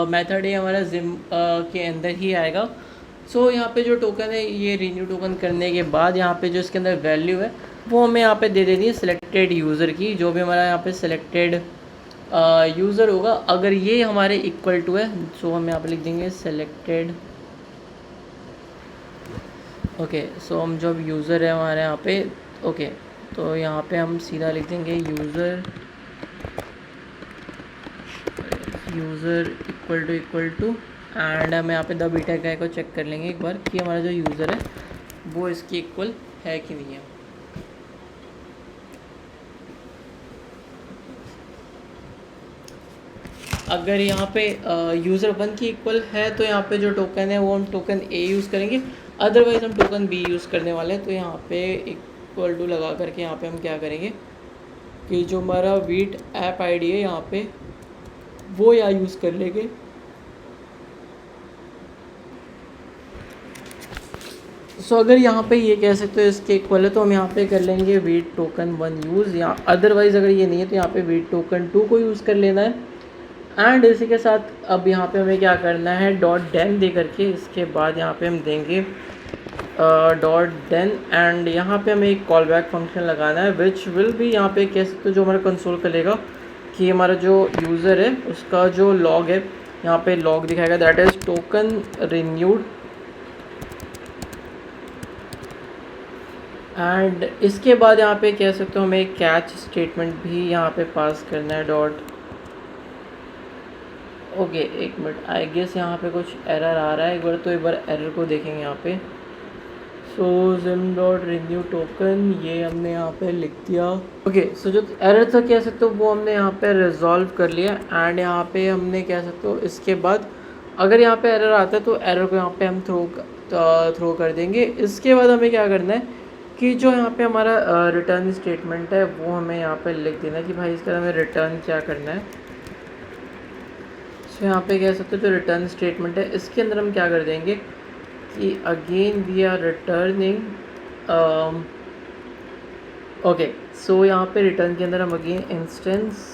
मेथड है हमारा जिम के अंदर ही आएगा। सो यहाँ पे जो टोकन है ये रिन्यू टोकन करने के बाद यहाँ पे जो इसके अंदर वैल्यू है वो हमें यहाँ पे दे देनी है सिलेक्टेड यूज़र की। जो भी हमारा यहाँ पे सिलेक्टेड यूज़र होगा अगर ये हमारे इक्वल टू है सो हम यहाँ पे लिख देंगे सिलेक्टेड। ओके सो हम जो यूज़र है हमारे यहाँ पे ओके तो यहाँ पे हम सीधा लिख देंगे यूज़र इक्वल टू एंड हम यहाँ पे द बीटा गाय को चेक कर लेंगे एक बार कि हमारा जो यूज़र है वो इसकी इक्वल है कि नहीं है। अगर यहाँ पे यूज़र 1 की इक्वल है तो यहाँ पे जो टोकन है वो हम टोकन ए यूज़ करेंगे, अदरवाइज़ हम टोकन बी यूज़ करने वाले हैं। तो यहाँ पे इक्वल टू लगा करके यहाँ पे हम क्या करेंगे कि जो हमारा वीट ऐप आईडी है यहाँ पे वो यहाँ यूज़ कर लेंगे। सो अगर यहाँ पे ये कह सकते हो इसके इक्वल है तो हम यहाँ पे कर लेंगे वीट टोकन 1 यूज़, या अदरवाइज़ अगर ये नहीं है तो यहाँ पे वीट टोकन 2 को यूज़ कर लेना है। एंड इसी के साथ अब यहाँ पे हमें क्या करना है डॉट डेन दे करके इसके बाद यहाँ पे हम देंगे डॉट डेन एंड यहाँ पे हमें एक कॉल बैक फंक्शन लगाना है विच विल भी यहाँ पे कह सकते हो जो हमारा कंसोल करेगा कि हमारा जो यूज़र है उसका जो लॉग है यहाँ पे लॉग दिखाएगा that is token renewed. And इसके बाद यहाँ पे कह सकते हो हमें एक कैच स्टेटमेंट भी यहाँ पे पास करना है डॉट। ओके एक मिनट, आई गेस यहाँ पे कुछ एरर आ रहा है, एक बार एरर को देखेंगे यहाँ पे। सो जिम डॉट रिन्यू टोकन ये हमने यहाँ पे लिख दिया। ओके सो जो एरर था कह सकते हो वो हमने यहाँ पे रिजॉल्व कर लिया। एंड यहाँ पे हमने कह सकते हो इसके बाद अगर यहाँ पे एरर आता है तो एरर को यहाँ पे हम थ्रो कर देंगे। इसके बाद हमें क्या करना है कि जो यहाँ पे हमारा रिटर्न स्टेटमेंट है वो हमें यहाँ पे लिख देना है कि भाई इसका हमें रिटर्न क्या करना है। सो यहाँ पे कह सकते हो जो रिटर्न स्टेटमेंट है इसके अंदर हम क्या कर देंगे कि again we are returning. Okay so यहाँ पे रिटर्न के अंदर हम अगेन इंस्टेंस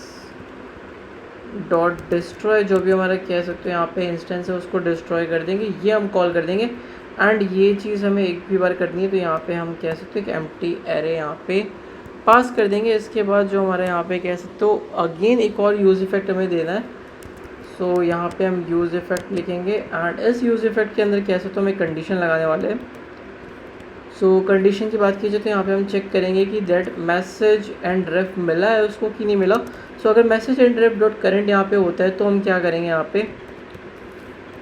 डॉट डिस्ट्रॉय जो भी हमारा कह सकते हो यहाँ पे इंस्टेंस है उसको डिस्ट्रॉय कर देंगे, ये हम कॉल कर देंगे। एंड ये चीज़ हमें एक भी बार करनी है तो यहाँ पे हम कह सकते हो कि एम्प्टी एरे यहाँ पे पास कर देंगे। इसके बाद जो हमारे यहाँ पे कह सकते हो अगेन एक और यूज़ इफेक्ट हमें देना है। सो यहाँ पे हम यूज़ इफेक्ट लिखेंगे एंड इस यूज़ इफेक्ट के अंदर कह सकते हो हमें कंडीशन लगाने वाले हैं। सो कंडीशन की बात की जाए तो यहाँ पे हम चेक करेंगे कि दैट मैसेज एंड रेफ मिला है उसको कि नहीं मिला। सो अगर message and ref dot current यहाँ पे होता है तो हम क्या करेंगे यहाँ पे,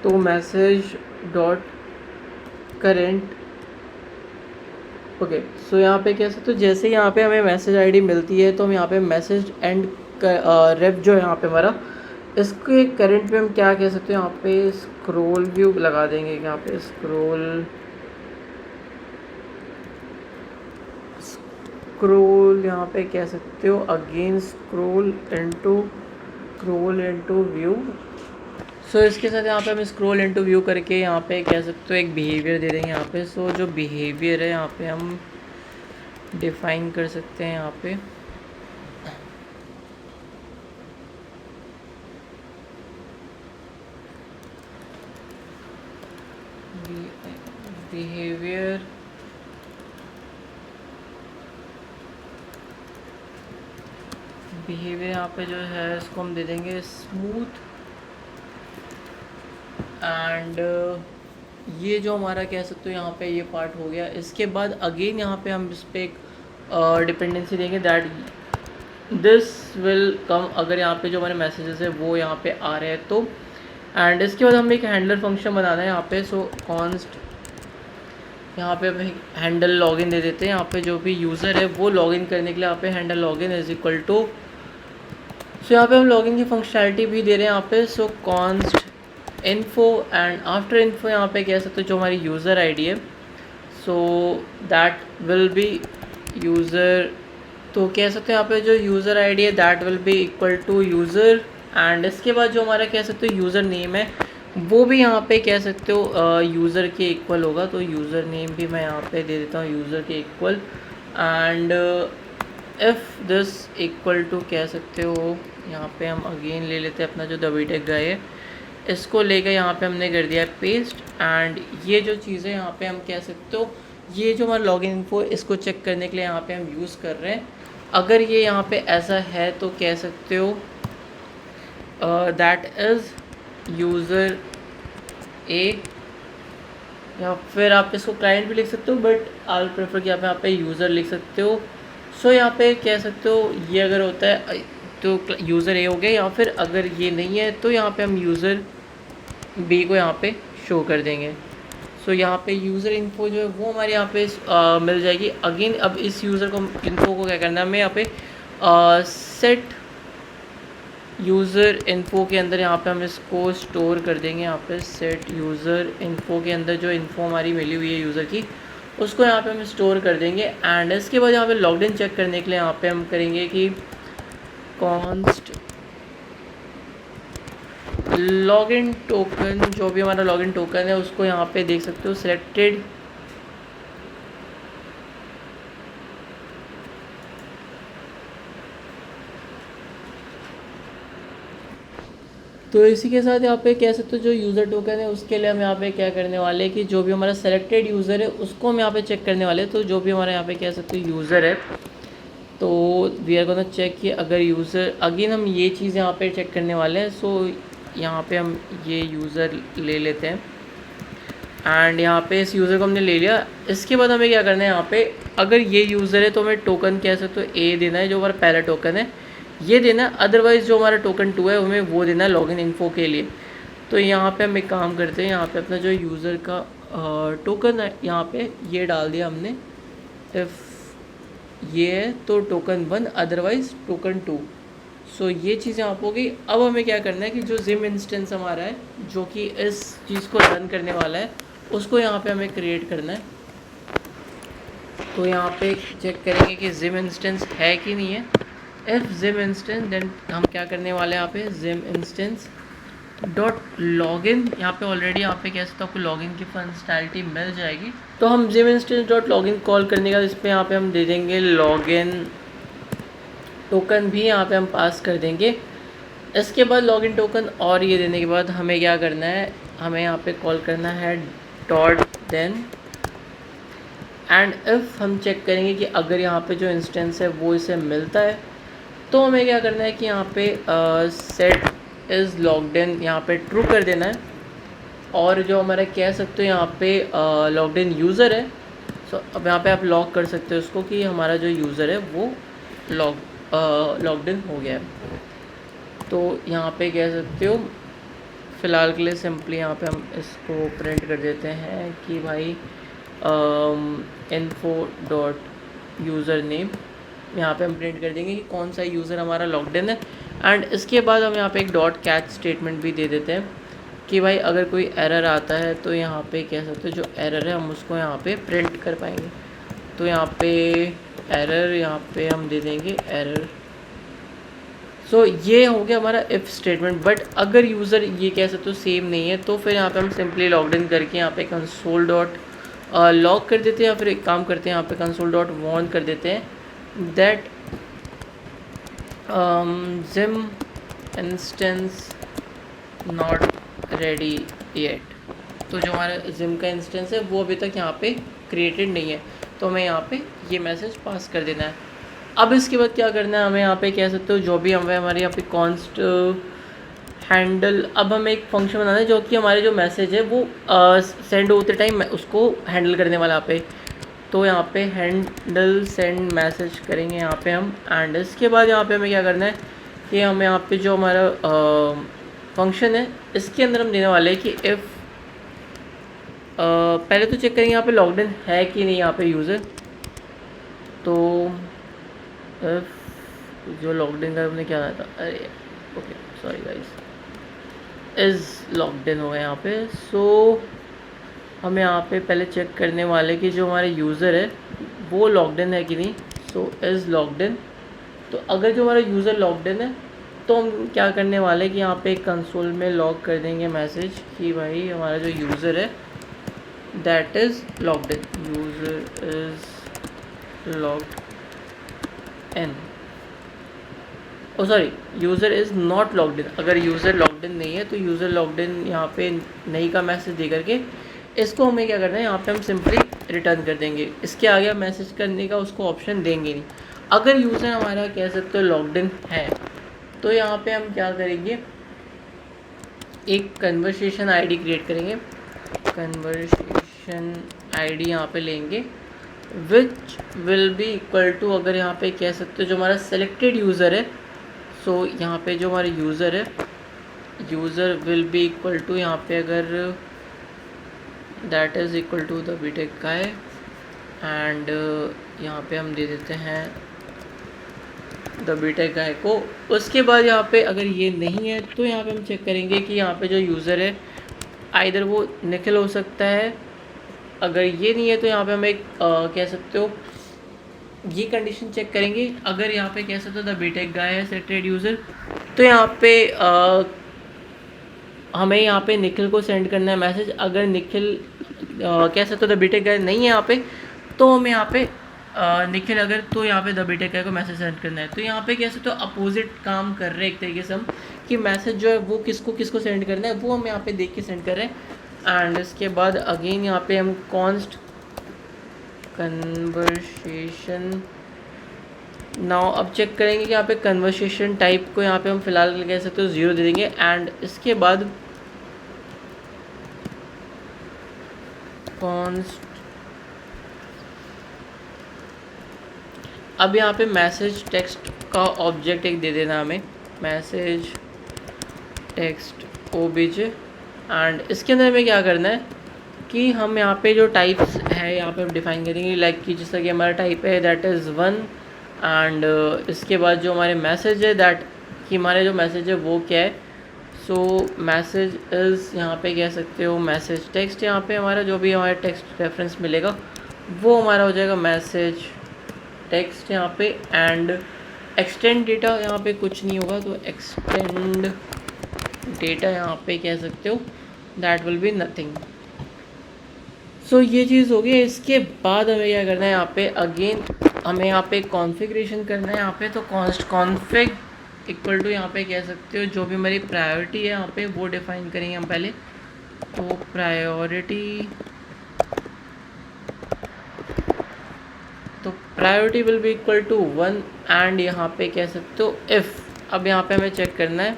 तो message dot current. Okay so यहाँ पे कह सकते हो जैसे यहाँ पे हमें मैसेज आईडी मिलती है तो हम यहाँ पे मैसेज एंड रेफ जो है यहाँ पे हमारा इसके करंट पे हम क्या कह सकते हो यहाँ पे स्क्रॉल व्यू लगा देंगे। यहाँ पे स्क्रॉल यहाँ पे कह सकते हो अगेन स्क्रॉल इनटू व्यू। सो इसके साथ यहाँ पे हम स्क्रॉल इनटू व्यू करके यहाँ पे कह सकते हो एक बिहेवियर दे देंगे यहाँ पे। सो जो बिहेवियर है यहाँ पे हम डिफाइन कर सकते हैं यहाँ पे बिहेवियर यहाँ पे जो है इसको हम दे देंगे स्मूथ। एंड ये जो हमारा कह सकते हो यहाँ पे ये पार्ट हो गया। इसके बाद अगेन यहाँ पे हम इस पर एक डिपेंडेंसी देंगे दैट दिस विल कम अगर यहाँ पे जो हमारे मैसेजेस है वो यहाँ पे आ रहे हैं तो। एंड इसके बाद हम एक हैंडलर फंक्शन बनाना है यहाँ पे। सो कॉन्स्ट यहाँ पे हम हैंडल लॉगिन दे देते हैं। यहाँ पे जो भी यूज़र है वो लॉगिन करने के लिए यहाँ पे handle login is equal to. So यहाँ पे हम लॉगिन की फंक्शनैलिटी भी दे रहे हैं यहाँ पे। सो const info and after info यहाँ पे कह सकते हो जो हमारी यूज़र आईडी है so that will be user. तो कह सकते हो यहाँ पे जो यूज़र आईडी है that will be equal to user. And इसके बाद जो हमारा कह सकते हो यूज़र नेम है वो भी यहाँ पे कह सकते हो यूज़र के इक्वल होगा। तो यूज़र नेम भी मैं यहाँ पे दे देता हूँ यूज़र के equal. And if this equal to कह सकते हो यहाँ पे हम अगेन ले लेते हैं अपना जो दबीटेक गाय है इसको लेकर यहाँ पे हमने कर दिया है पेस्ट। एंड ये जो चीज़ें यहाँ पे हम कह सकते हो ये जो हमारा लॉगिन इन्फो इसको चेक करने के लिए यहाँ पे हम यूज़ कर रहे हैं। अगर ये यहाँ पे ऐसा है तो कह सकते हो दैट इज़ यूज़र ए, या फिर आप इसको क्लाइंट भी लिख सकते हो बट आई प्रेफर कि आप यहाँ पे यूज़र लिख सकते हो। सो यहाँ पे कह सकते हो ये अगर होता है तो यूज़र ए हो गया, या फिर अगर ये नहीं है तो यहाँ पे हम यूज़र बी को यहाँ पे शो कर देंगे। सो यहाँ पे यूज़र इन्फो जो है वो हमारे यहाँ पे मिल जाएगी। अगेन अब इस यूज़र को इन्फो को क्या करना है हमें यहाँ पे सेट यूज़र इन्फो के अंदर यहाँ पे हम इसको स्टोर कर देंगे। यहाँ पे सेट यूज़र इन्फो के अंदर जो इन्फो हमारी मिली हुई है यूज़र की उसको यहाँ पे हम स्टोर कर देंगे। एंड इसके बाद यहाँ पे लॉगिन चेक करने के लिए यहाँ पे हम करेंगे कि कॉन्स्ट लॉगिन टोकन जो भी हमारा लॉगिन टोकन है उसको यहाँ पे देख सकते हो सिलेक्टेड। तो इसी के साथ यहाँ पे कह सकते हो जो यूज़र टोकन है उसके लिए हम यहाँ पे क्या करने वाले हैं कि जो भी हमारा सेलेक्टेड यूज़र है उसको हम यहाँ पे चेक करने वाले हैं। तो जो भी हमारा यहाँ पे कह सकते हो यूज़र है तो वी आर गोना चेक कि अगर यूज़र अगेन हम ये चीज़ यहाँ पे चेक करने वाले हैं। सो यहाँ पे हम ये यूज़र ले लेते हैं एंड यहाँ पे इस यूज़र को हमने ले लिया। इसके बाद हमें क्या करना है, यहाँ पे अगर ये यूज़र है तो हमें टोकन कह सकते हो ए देना है, जो हमारा पहला टोकन है ये देना है। अदरवाइज़ जो हमारा टोकन 2 है हमें वो देना है लॉगिन इन्फो के लिए। तो यहाँ पे हम एक काम करते हैं, यहाँ पे अपना जो यूज़र का टोकन है यहाँ पे ये डाल दिया हमने। इफ़ ये है तो टोकन 1, अदरवाइज़ टोकन 2। सो ये चीज़ यहाँ पे हो गई। अब हमें क्या करना है कि जो जिम इंस्टेंस हमारा है जो कि इस चीज़ को रन करने वाला है उसको यहाँ पे हमें क्रिएट करना है। तो यहाँ पे चेक करेंगे कि जिम इंस्टेंस है कि नहीं है। इफ़ जिम इंस्टेंस देन हम क्या करने वाले हैं, यहाँ पे जिम इंस्टेंस डॉट लॉगिन। यहाँ पे ऑलरेडी यहाँ पे कह सकते हो आपको लॉगिन की फंक्शनैलिटी मिल जाएगी। तो हम gym instance dot login call करने का इस पर यहाँ पे हम दे देंगे लॉगिन टोकन भी यहाँ पे हम पास कर देंगे। इसके बाद लॉगिन टोकन और ये देने के बाद हमें क्या करना है, हमें यहाँ पे कॉल करना है डॉट देन। एंड इफ़ हम चेक करेंगे कि अगर यहाँ पे जो इंस्टेंस है वो इसे मिलता है तो हमें क्या करना है कि यहाँ पे सेट इज़ लॉग्ड इन यहाँ पे ट्रू कर देना है। और जो हमारा कह सकते हो यहाँ पे लॉग्ड इन यूज़र है, सो अब यहाँ पे आप लॉग कर सकते हो उसको कि हमारा जो यूज़र है वो लॉग्ड इन हो गया है। तो यहाँ पे कह सकते हो फ़िलहाल के लिए सिंपली यहाँ पे हम इसको प्रिंट कर देते हैं कि भाई इन्फो डॉट यूज़र नेम यहाँ पे हम प्रिंट कर देंगे कि कौन सा यूज़र हमारा लॉग्ड इन है। एंड इसके बाद हम यहाँ पे एक डॉट कैच स्टेटमेंट भी दे देते हैं कि भाई अगर कोई एरर आता है तो यहाँ पे कह सकते हो जो एरर है हम उसको यहाँ पे प्रिंट कर पाएंगे। तो यहाँ पे एरर यहाँ पे हम दे देंगे एरर। सो ये हो गया हमारा इफ़ स्टेटमेंट। बट अगर यूज़र ये कह सकते हो सेम नहीं है तो फिर यहाँ पे हम सिंपली लॉग्ड इन करके यहाँ पे कंसोल डॉट लॉग कर देते हैं, या फिर एक काम करते हैं यहाँ पे कंसोल डॉट वॉर्न कर देते हैं that gym instance not ready yet. तो जो हमारा जिम का इंस्टेंस है वो अभी तक यहाँ पे क्रिएटेड नहीं है, तो हमें यहाँ पे ये मैसेज पास कर देना है। अब इसके बाद क्या करना है, हमें यहाँ पे कह सकते हो जो भी हमें हमारे यहाँ पे कॉन्स्ट हैंडल। अब हमें एक फंक्शन बनाना है जो कि हमारे जो मैसेज है वो सेंड होते टाइम उसको हैंडल करने वाला यहाँ पे। तो यहाँ पे हैंडल सेंड मैसेज करेंगे यहाँ पे हम। एंड इसके बाद यहाँ पे हमें क्या करना है कि हमें यहाँ पे जो हमारा फंक्शन है इसके अंदर हम देने वाले हैं कि इफ़ पहले तो चेक करेंगे यहाँ पे लॉग्ड इन है कि नहीं यहाँ पे यूज़र। तो जो लॉग्ड इन का हमने क्या था, अरे okay sorry guys, is logged इन हो गया यहाँ पे। सो हमें यहाँ पे पहले चेक करने वाले कि जो हमारे यूज़र है वो लॉग्ड इन है कि नहीं। सो इज़ लॉग्ड इन। तो अगर जो हमारा यूज़र लॉग्ड इन है तो हम क्या करने वाले कि यहाँ पे कंसोल में लॉग कर देंगे मैसेज कि भाई हमारा जो यूज़र है that is logged in, user is logged in. Oh sorry, user is not logged in. अगर यूज़र लॉग्ड इन नहीं है तो यूज़र लॉग्ड इन यहाँ पे नहीं का मैसेज दे करके इसको हमें क्या करना है, यहाँ पे हम सिंपली रिटर्न कर देंगे। इसके आगे मैसेज करने का उसको ऑप्शन देंगे नहीं। अगर यूज़र हमारा कह सकते हो लॉग्ड इन है तो यहाँ पे हम क्या करेंगे, एक कन्वर्सेशन आईडी क्रिएट करेंगे। कन्वर्सेशन आईडी यहाँ पे लेंगे which will be equal to, अगर यहाँ पे कह सकते हो जो हमारा सेलेक्टेड यूज़र है। सो यहाँ पे जो हमारा यूज़र है, user will be equal to यहाँ पे अगर that is equal to the BTech guy. And यहाँ पे हम दे देते हैं द बीटेक गाय को। उसके बाद यहाँ पे अगर ये नहीं है तो यहाँ पे हम चेक करेंगे कि यहाँ पे जो यूज़र है आइदर वो निखिल हो सकता है। अगर ये नहीं है तो यहाँ पे हम एक कह सकते हो ये कंडीशन चेक करेंगे। अगर यहाँ पे कह सकते हो द बीटेक गाय है सेलेक्टेड यूज़र तो यहाँ पे हमें यहाँ पे निखिल को सेंड करना है मैसेज। अगर निखिल कह सकते हो द बीटेक गाय नहीं है यहाँ पे तो हमें यहाँ पे निखिल अगर तो यहाँ पे द बीटेक गाय को मैसेज सेंड करना है। तो यहाँ पे कह सकते हो अपोजिट काम कर रहे हैं एक तरीके से हम कि मैसेज जो है वो किसको किसको सेंड करना है वो हम यहाँ पे देख के सेंड कर रहे हैं। एंड इसके बाद अगेन यहाँ पे हम कॉन्स्ट कन्वर्सेशन नाउ अब चेक करेंगे कि यहाँ पे कन्वर्सेशन टाइप को यहाँ पे हम फ़िलहाल कह सकते हो 0 दे देंगे। एंड इसके बाद कॉन्स्ट, अब यहाँ पे मैसेज टेक्स्ट का ऑब्जेक्ट एक दे देना हमें, मैसेज टेक्स्ट ओबीजे। एंड इसके अंदर हमें क्या करना है कि हम यहाँ पे जो टाइप्स है यहाँ पे हम डिफाइन करेंगे, लाइक कि जैसा कि हमारा टाइप है दैट इज़ 1। एंड इसके बाद जो हमारे मैसेज है दैट कि हमारे जो मैसेज है वो क्या है। सो मैसेज इज़ यहाँ पे कह सकते हो मैसेज टेक्स्ट, यहाँ पे हमारा जो भी हमारा टेक्स्ट रेफरेंस मिलेगा वो हमारा हो जाएगा मैसेज टेक्स्ट यहाँ पे। एंड एक्सटेंड डेटा यहाँ पे कुछ नहीं होगा, तो एक्सटेंड डेटा यहाँ पे कह सकते हो दैट विल बी नथिंग। सो ये चीज़ हो गई। इसके बाद हमें क्या करना है यहाँ पे, अगेन हमें यहाँ पे कॉन्फ़िगरेशन करना है यहाँ पे। तो कॉन्स्ट कॉन्फ़िग इक्वल टू यहाँ पे कह सकते हो जो भी हमारी प्रायोरिटी है यहाँ पे वो डिफ़ाइन करेंगे हम पहले। तो priority will be equal to 1। And यहाँ पे कह सकते हो इफ़, अब यहाँ पे हमें चेक करना है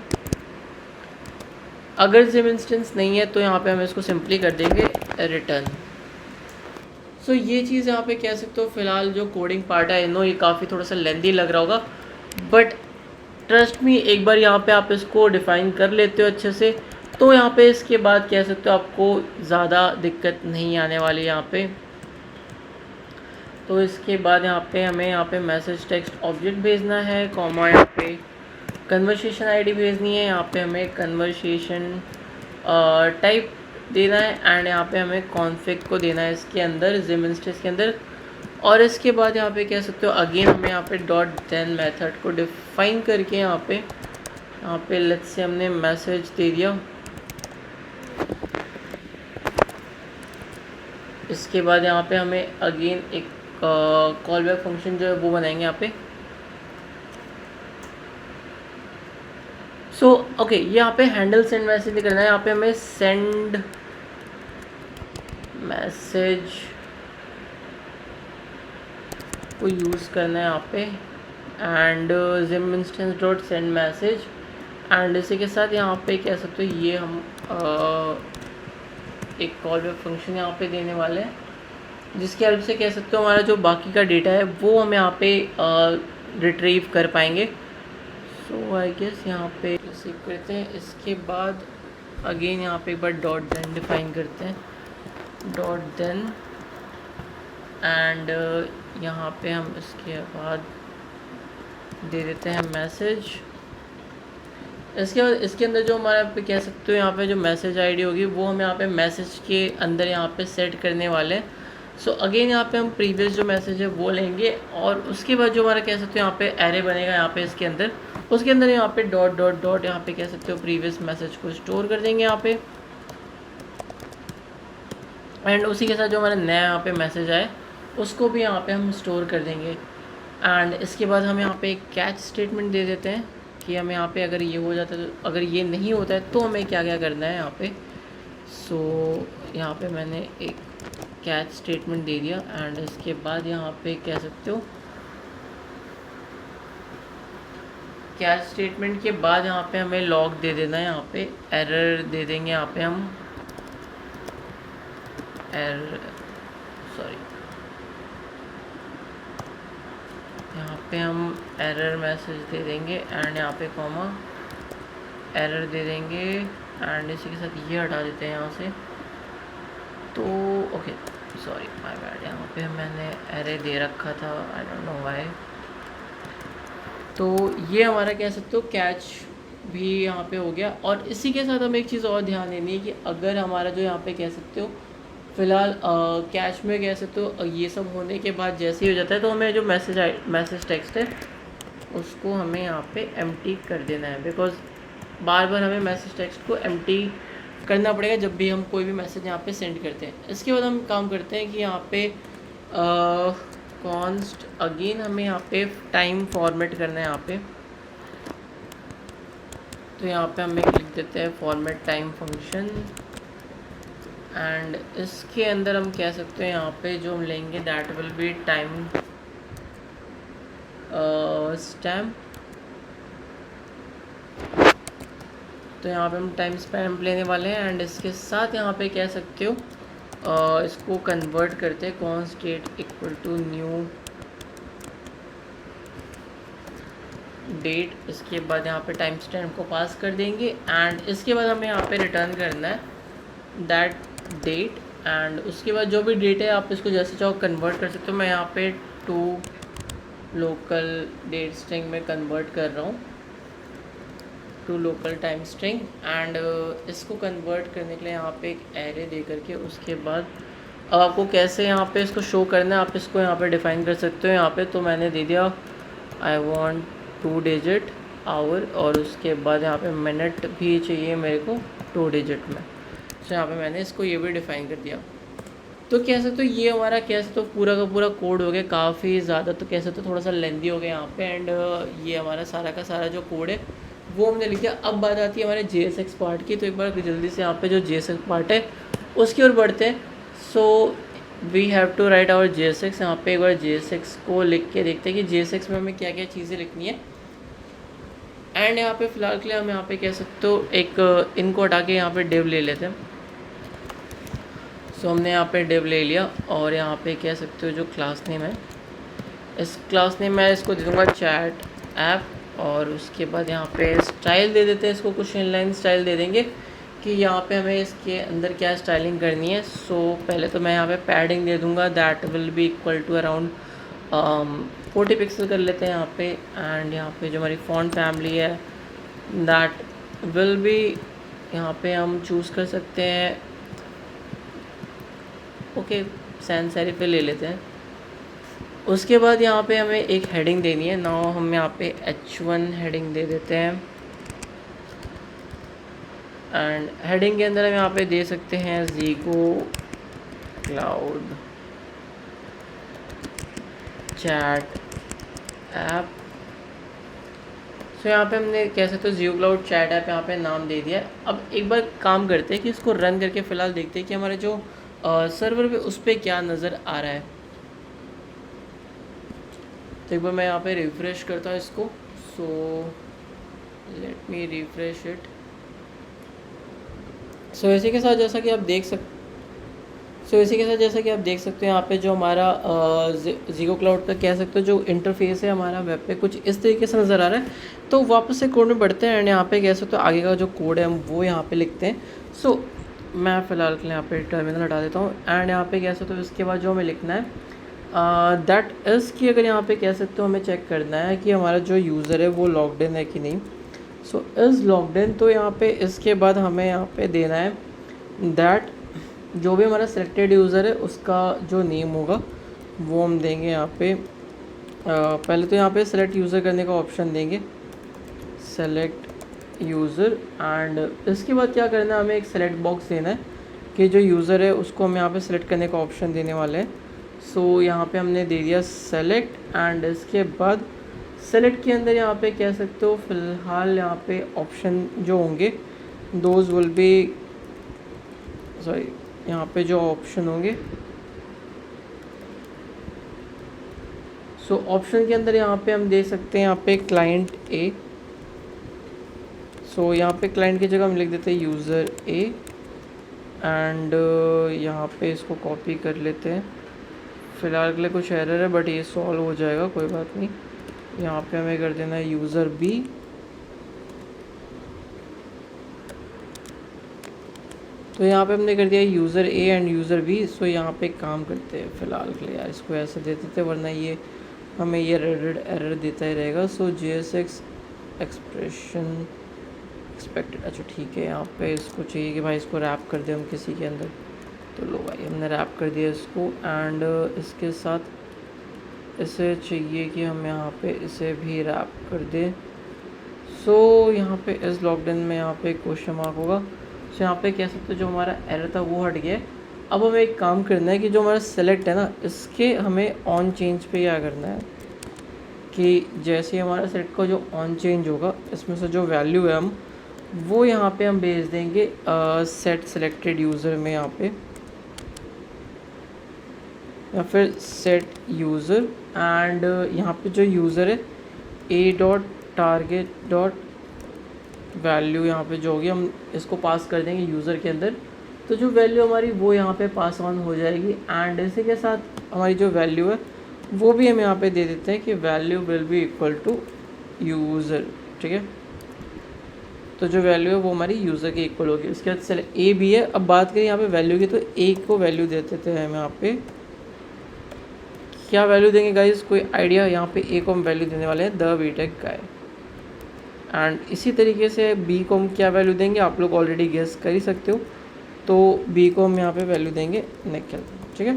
अगर सिम इंस्टेंस नहीं है तो यहाँ पे हम इसको सिंपली कर देंगे रिटर्न। सो ये चीज़ यहाँ पे कह सकते हो। फ़िलहाल जो कोडिंग पार्ट है नो ये काफ़ी थोड़ा सा लेंदी लग रहा होगा, बट ट्रस्ट मी एक बार यहाँ पे आप इसको डिफ़ाइन कर लेते हो अच्छे से तो यहाँ पे इसके बाद कह सकते हो आपको ज़्यादा दिक्कत नहीं आने वाली यहाँ पे। तो इसके बाद यहाँ पे हमें यहाँ पे मैसेज टेक्स्ट ऑब्जेक्ट भेजना है, कॉमा यहाँ पे कन्वर्सेशन आईडी भेजनी है, यहाँ पे हमें कन्वर्सेशन टाइप देना है। एंड यहाँ पे हमें कॉन्फ़िग को देना है इसके अंदर, जिम इंस्टेंस के अंदर। और इसके बाद यहाँ पे कह सकते हो अगेन हमें यहाँ पे डॉट देन मेथड को डिफाइन करके यहाँ पे लेट्स से हमने मैसेज दे दिया। इसके बाद यहाँ पे हमें अगेन एक कॉल बैक फंक्शन जो है वो बनाएंगे यहाँ पे। सो ओके, ये यहाँ पे हैंडल सेंड मैसेज करना है। यहाँ पे हमें सेंड मैसेज को यूज़ करना है यहाँ पे। And gym instance dot send message. And इसी के साथ यहाँ पे कह सकते हो ये हम एक कॉल बैक फंक्शन यहाँ पे देने वाले हैं, जिसकी हेल्प से कह सकते हो हमारा जो बाकी का डेटा है वो हम यहाँ पे रिट्रीव कर पाएंगे। सो आई गेस यहाँ पे रिसीव करते हैं। इसके बाद अगेन यहाँ पे एक बार डॉट देन डिफाइन करते हैं, डॉट देन। एंड यहाँ पे हम इसके बाद दे देते हैं मैसेज। इसके बाद इसके अंदर जो हमारे पे कह सकते हो यहाँ पे जो मैसेज आईडी होगी वो हम यहाँ पे मैसेज के अंदर यहाँ पे सेट करने वाले हैं। सो अगेन यहाँ पे हम प्रीवियस जो मैसेज है वो लेंगे और उसके बाद जो हमारा कह सकते हो यहाँ पे एरे बनेगा यहाँ पे इसके अंदर, उसके अंदर यहाँ पे डॉट डॉट डॉट यहाँ पे कह सकते हो प्रीवियस मैसेज को स्टोर कर देंगे यहाँ पे। एंड उसी के साथ जो हमारा नया यहाँ पे मैसेज आए उसको भी यहाँ पे हम स्टोर कर देंगे। एंड इसके बाद हम यहाँ पे एक कैच स्टेटमेंट दे देते हैं कि हमें यहाँ पे अगर ये हो जाता है तो, अगर ये नहीं होता है तो हमें क्या क्या करना है यहाँ पे। सो यहाँ पे मैंने एक कैच स्टेटमेंट दे दिया। एंड इसके बाद यहाँ पे कह सकते हो कैच स्टेटमेंट के बाद यहाँ पे हमें लॉग दे देना है, यहाँ पे एरर दे देंगे यहाँ पे हम यहाँ पे हम एरर मैसेज दे देंगे। एंड यहाँ पे कॉमा एरर दे देंगे। एंड इसी के साथ ये हटा देते हैं यहाँ से। तो ओके सॉरी माय बैड, यहाँ पे मैंने एरे दे रखा था, आई डोंट नो व्हाई। तो ये हमारा कह सकते हो कैच भी यहाँ पे हो गया। और इसी के साथ हमें एक चीज़ और ध्यान देनी है कि अगर हमारा जो यहाँ पे कह सकते हो फ़िलहाल कैच में कह सकते हो ये सब होने के बाद जैसे ही हो जाता है तो हमें जो मैसेज टेक्स्ट है उसको हमें यहाँ पे एम्प्टी कर देना है, बिकॉज बार बार हमें मैसेज टेक्स्ट को एम्प्टी करना पड़ेगा जब भी हम कोई भी मैसेज यहाँ पे सेंड करते हैं। इसके बाद हम काम करते हैं कि यहाँ पे कॉन्स्ट अगेन हमें यहाँ पे टाइम फॉर्मेट करना है यहाँ पे। तो यहाँ पे हम एक लिख देते हैं फॉर्मेट टाइम फंक्शन। एंड इसके अंदर हम कह सकते हैं यहाँ पे जो हम लेंगे that will B time stamp. तो यहाँ पे हम टाइम स्टैम्प लेने वाले हैं। एंड इसके साथ यहाँ पे कह सकते हो इसको कन्वर्ट करते हैं con state equal to new date. इसके बाद यहाँ पे टाइम स्टैम्प को पास कर देंगे एंड इसके बाद हमें यहाँ पे रिटर्न करना है दैट डेट। एंड उसके बाद जो भी डेट है आप इसको जैसे चाहो कन्वर्ट कर सकते हो। मैं यहाँ पे टू लोकल डेट स्ट्रिंग में कन्वर्ट कर रहा हूँ to local time string. And इसको कन्वर्ट करने के लिए यहाँ पे एक एरे दे करके उसके बाद अब आपको कैसे यहाँ पे इसको शो करना है आप इसको यहाँ पे डिफ़ाइन कर सकते हो। यहाँ पे तो मैंने दे दिया आई वांट 2 डिजिट आवर और उसके बाद यहाँ पे मिनट भी चाहिए मेरे को 2 डिजिट में। तो यहाँ पे मैंने इसको ये भी डिफ़ाइन कर दिया। तो कैसे तो ये हमारा कैसे तो पूरा का पूरा कोड हो गया काफ़ी ज़्यादा, तो कैसे तो थोड़ा सा लेंदी हो गया यहाँ पे। एंड ये हमारा सारा का सारा जो कोड है वो हमने लिख दिया। अब बात आती है हमारे JSX पार्ट की, तो एक बार जल्दी से यहाँ पे जो JSX पार्ट है उसकी ओर बढ़ते हैं। So we have to write our JSX। यहाँ पे एक बार JSX को लिख के देखते हैं कि JSX में हमें क्या क्या चीज़ें लिखनी है। एंड यहाँ पे फ़िलहाल के लिए हम यहाँ पे कह सकते हो एक इनको हटा के यहाँ पे डिव ले लेते हैं। सो हमने यहाँ पे डिव ले लिया और यहाँ पे कह सकते हो जो क्लास नेम है इस क्लास नेम मैं इसको दे दूँगा चैट ऐप। और उसके बाद यहाँ पे स्टाइल दे देते हैं, इसको कुछ इनलाइन स्टाइल दे देंगे कि यहाँ पे हमें इसके अंदर क्या स्टाइलिंग करनी है। सो पहले तो मैं यहाँ पे पैडिंग दे दूँगा that will be equal to around 40 pixel कर लेते हैं यहाँ पे। एंड यहाँ पे जो हमारी फ़ॉन्ट फैमिली है दैट विल बी यहाँ पे हम चूज़ कर सकते हैं ओके सैन सेरिफ पे ले लेते हैं। उसके बाद यहाँ पे हमें एक हेडिंग देनी है। नाउ हम यहाँ पे H1 हेडिंग दे देते हैं एंड हेडिंग के अंदर हम यहाँ पे दे सकते हैं ज़ीगो क्लाउड चैट ऐप। सो यहाँ पे हमने कह सकते हो ज़ीगो क्लाउड चैट ऐप यहाँ पे नाम दे दिया है। अब एक बार काम करते हैं कि इसको रन करके फ़िलहाल देखते हैं कि हमारे जो सर्वर पे उस पर क्या नज़र आ रहा है। तो एक बार मैं यहाँ पे रिफ़्रेश करता हूँ इसको। So let me refresh it. So इसी के साथ जैसा कि आप देख सकते हो यहाँ पे जो हमारा ज़ीगो क्लाउड का कह सकते हो जो इंटरफेस है हमारा वेब पे कुछ इस तरीके से नज़र आ रहा है। तो वापस से कोड में बढ़ते हैं एंड यहाँ पे कह सकते हो आगे का जो कोड है हम वो यहाँ पे लिखते हैं। सो मैं फ़िलहाल के लिए यहाँ पे टर्मिनल हटा देता हूँ एंड यहाँ पे कह सकते हो इसके बाद जो हमें लिखना है दैट इज़ कि अगर यहाँ पे कह सकते हो हमें चेक करना है कि हमारा जो यूज़र है वो लॉग्ड इन है कि नहीं। सो इज़ लॉग्ड इन। तो यहाँ पे इसके बाद हमें यहाँ पे देना है दैट जो भी हमारा सिलेक्टेड यूज़र है उसका जो नेम होगा वो हम देंगे यहाँ पे पहले तो यहाँ पे सेलेक्ट यूज़र करने का ऑप्शन देंगे सेलेक्ट यूज़र। एंड इसके बाद क्या करना है हमें एक सेलेक्ट बॉक्स देना है कि जो यूज़र है उसको हम यहाँ पे सेलेक्ट करने का ऑप्शन देने वाले हैं। सो यहाँ पे हमने दे दिया सेलेक्ट एंड इसके बाद सेलेक्ट के अंदर यहाँ पे कह सकते हो फ़िलहाल यहाँ पे ऑप्शन जो होंगे दोज विल बी सॉरी यहाँ पे जो ऑप्शन होंगे सो ऑप्शन के अंदर यहाँ पे हम दे सकते हैं यहाँ पे क्लाइंट ए। सो यहाँ पे क्लाइंट की जगह हम लिख देते हैं यूज़र ए एंड यहाँ पे इसको कॉपी कर लेते हैं। फ़िलहाल के लिए कुछ एरर है बट ये सॉल्व हो जाएगा कोई बात नहीं। यहाँ पे हमें कर देना है यूज़र बी। तो यहाँ पे हमने कर दिया user A and user B. So यहाँ पे काम करते हैं फ़िलहाल के लिए यार इसको ऐसे दे देते वरना ये हमें ये रेड एरर देता ही रहेगा। सो JSX एक्सप्रेशन एक्सपेक्टेड अच्छा ठीक है यहाँ पे इसको चाहिए कि भाई इसको रैप कर दे हम किसी के अंदर। तो लो भाई हमने रैप कर दिया इसको एंड इसके साथ इसे चाहिए कि हम यहाँ पे इसे भी रैप कर दें। सो यहाँ पे इस लॉकडाउन में यहाँ पे क्वेश्चन मार्क होगा। सो यहाँ पे कह सकते हो जो हमारा एरर था वो हट गया। अब हमें एक काम करना है कि जो हमारा सेलेक्ट है ना इसके हमें ऑन चेंज पे क्या करना है कि जैसे हमारा सेलेक्ट का जो ऑन चेंज होगा इसमें से जो वैल्यू है हम वो यहाँ पे हम भेज देंगे सेट सेलेक्टेड यूज़र में यहाँ पे या फिर सेट यूज़र एंड यहाँ पे जो यूज़र है a.target.value यहाँ पे जो होगी हम इसको पास कर देंगे यूज़र के अंदर। तो जो वैल्यू हमारी वो यहाँ पे पास ऑन हो जाएगी। एंड इसी के साथ हमारी जो वैल्यू है वो भी हम यहाँ पे दे देते हैं कि value will be equal to user, ठीक है। तो जो वैल्यू है वो हमारी यूज़र के इक्वल होगी। उसके बाद चले ए भी है। अब बात करें यहाँ पे वैल्यू की, तो ए को वैल्यू दे देते हैं हम यहाँ पे। क्या वैल्यू देंगे गाइस, कोई आइडिया? यहाँ पे ए को हम वैल्यू देने वाले हैं द बीटेक गाय। एंड इसी तरीके से बी को हम क्या वैल्यू देंगे, आप लोग ऑलरेडी गेस कर ही सकते हो। तो बी को हम यहाँ पे वैल्यू देंगे निखिल, ठीक है।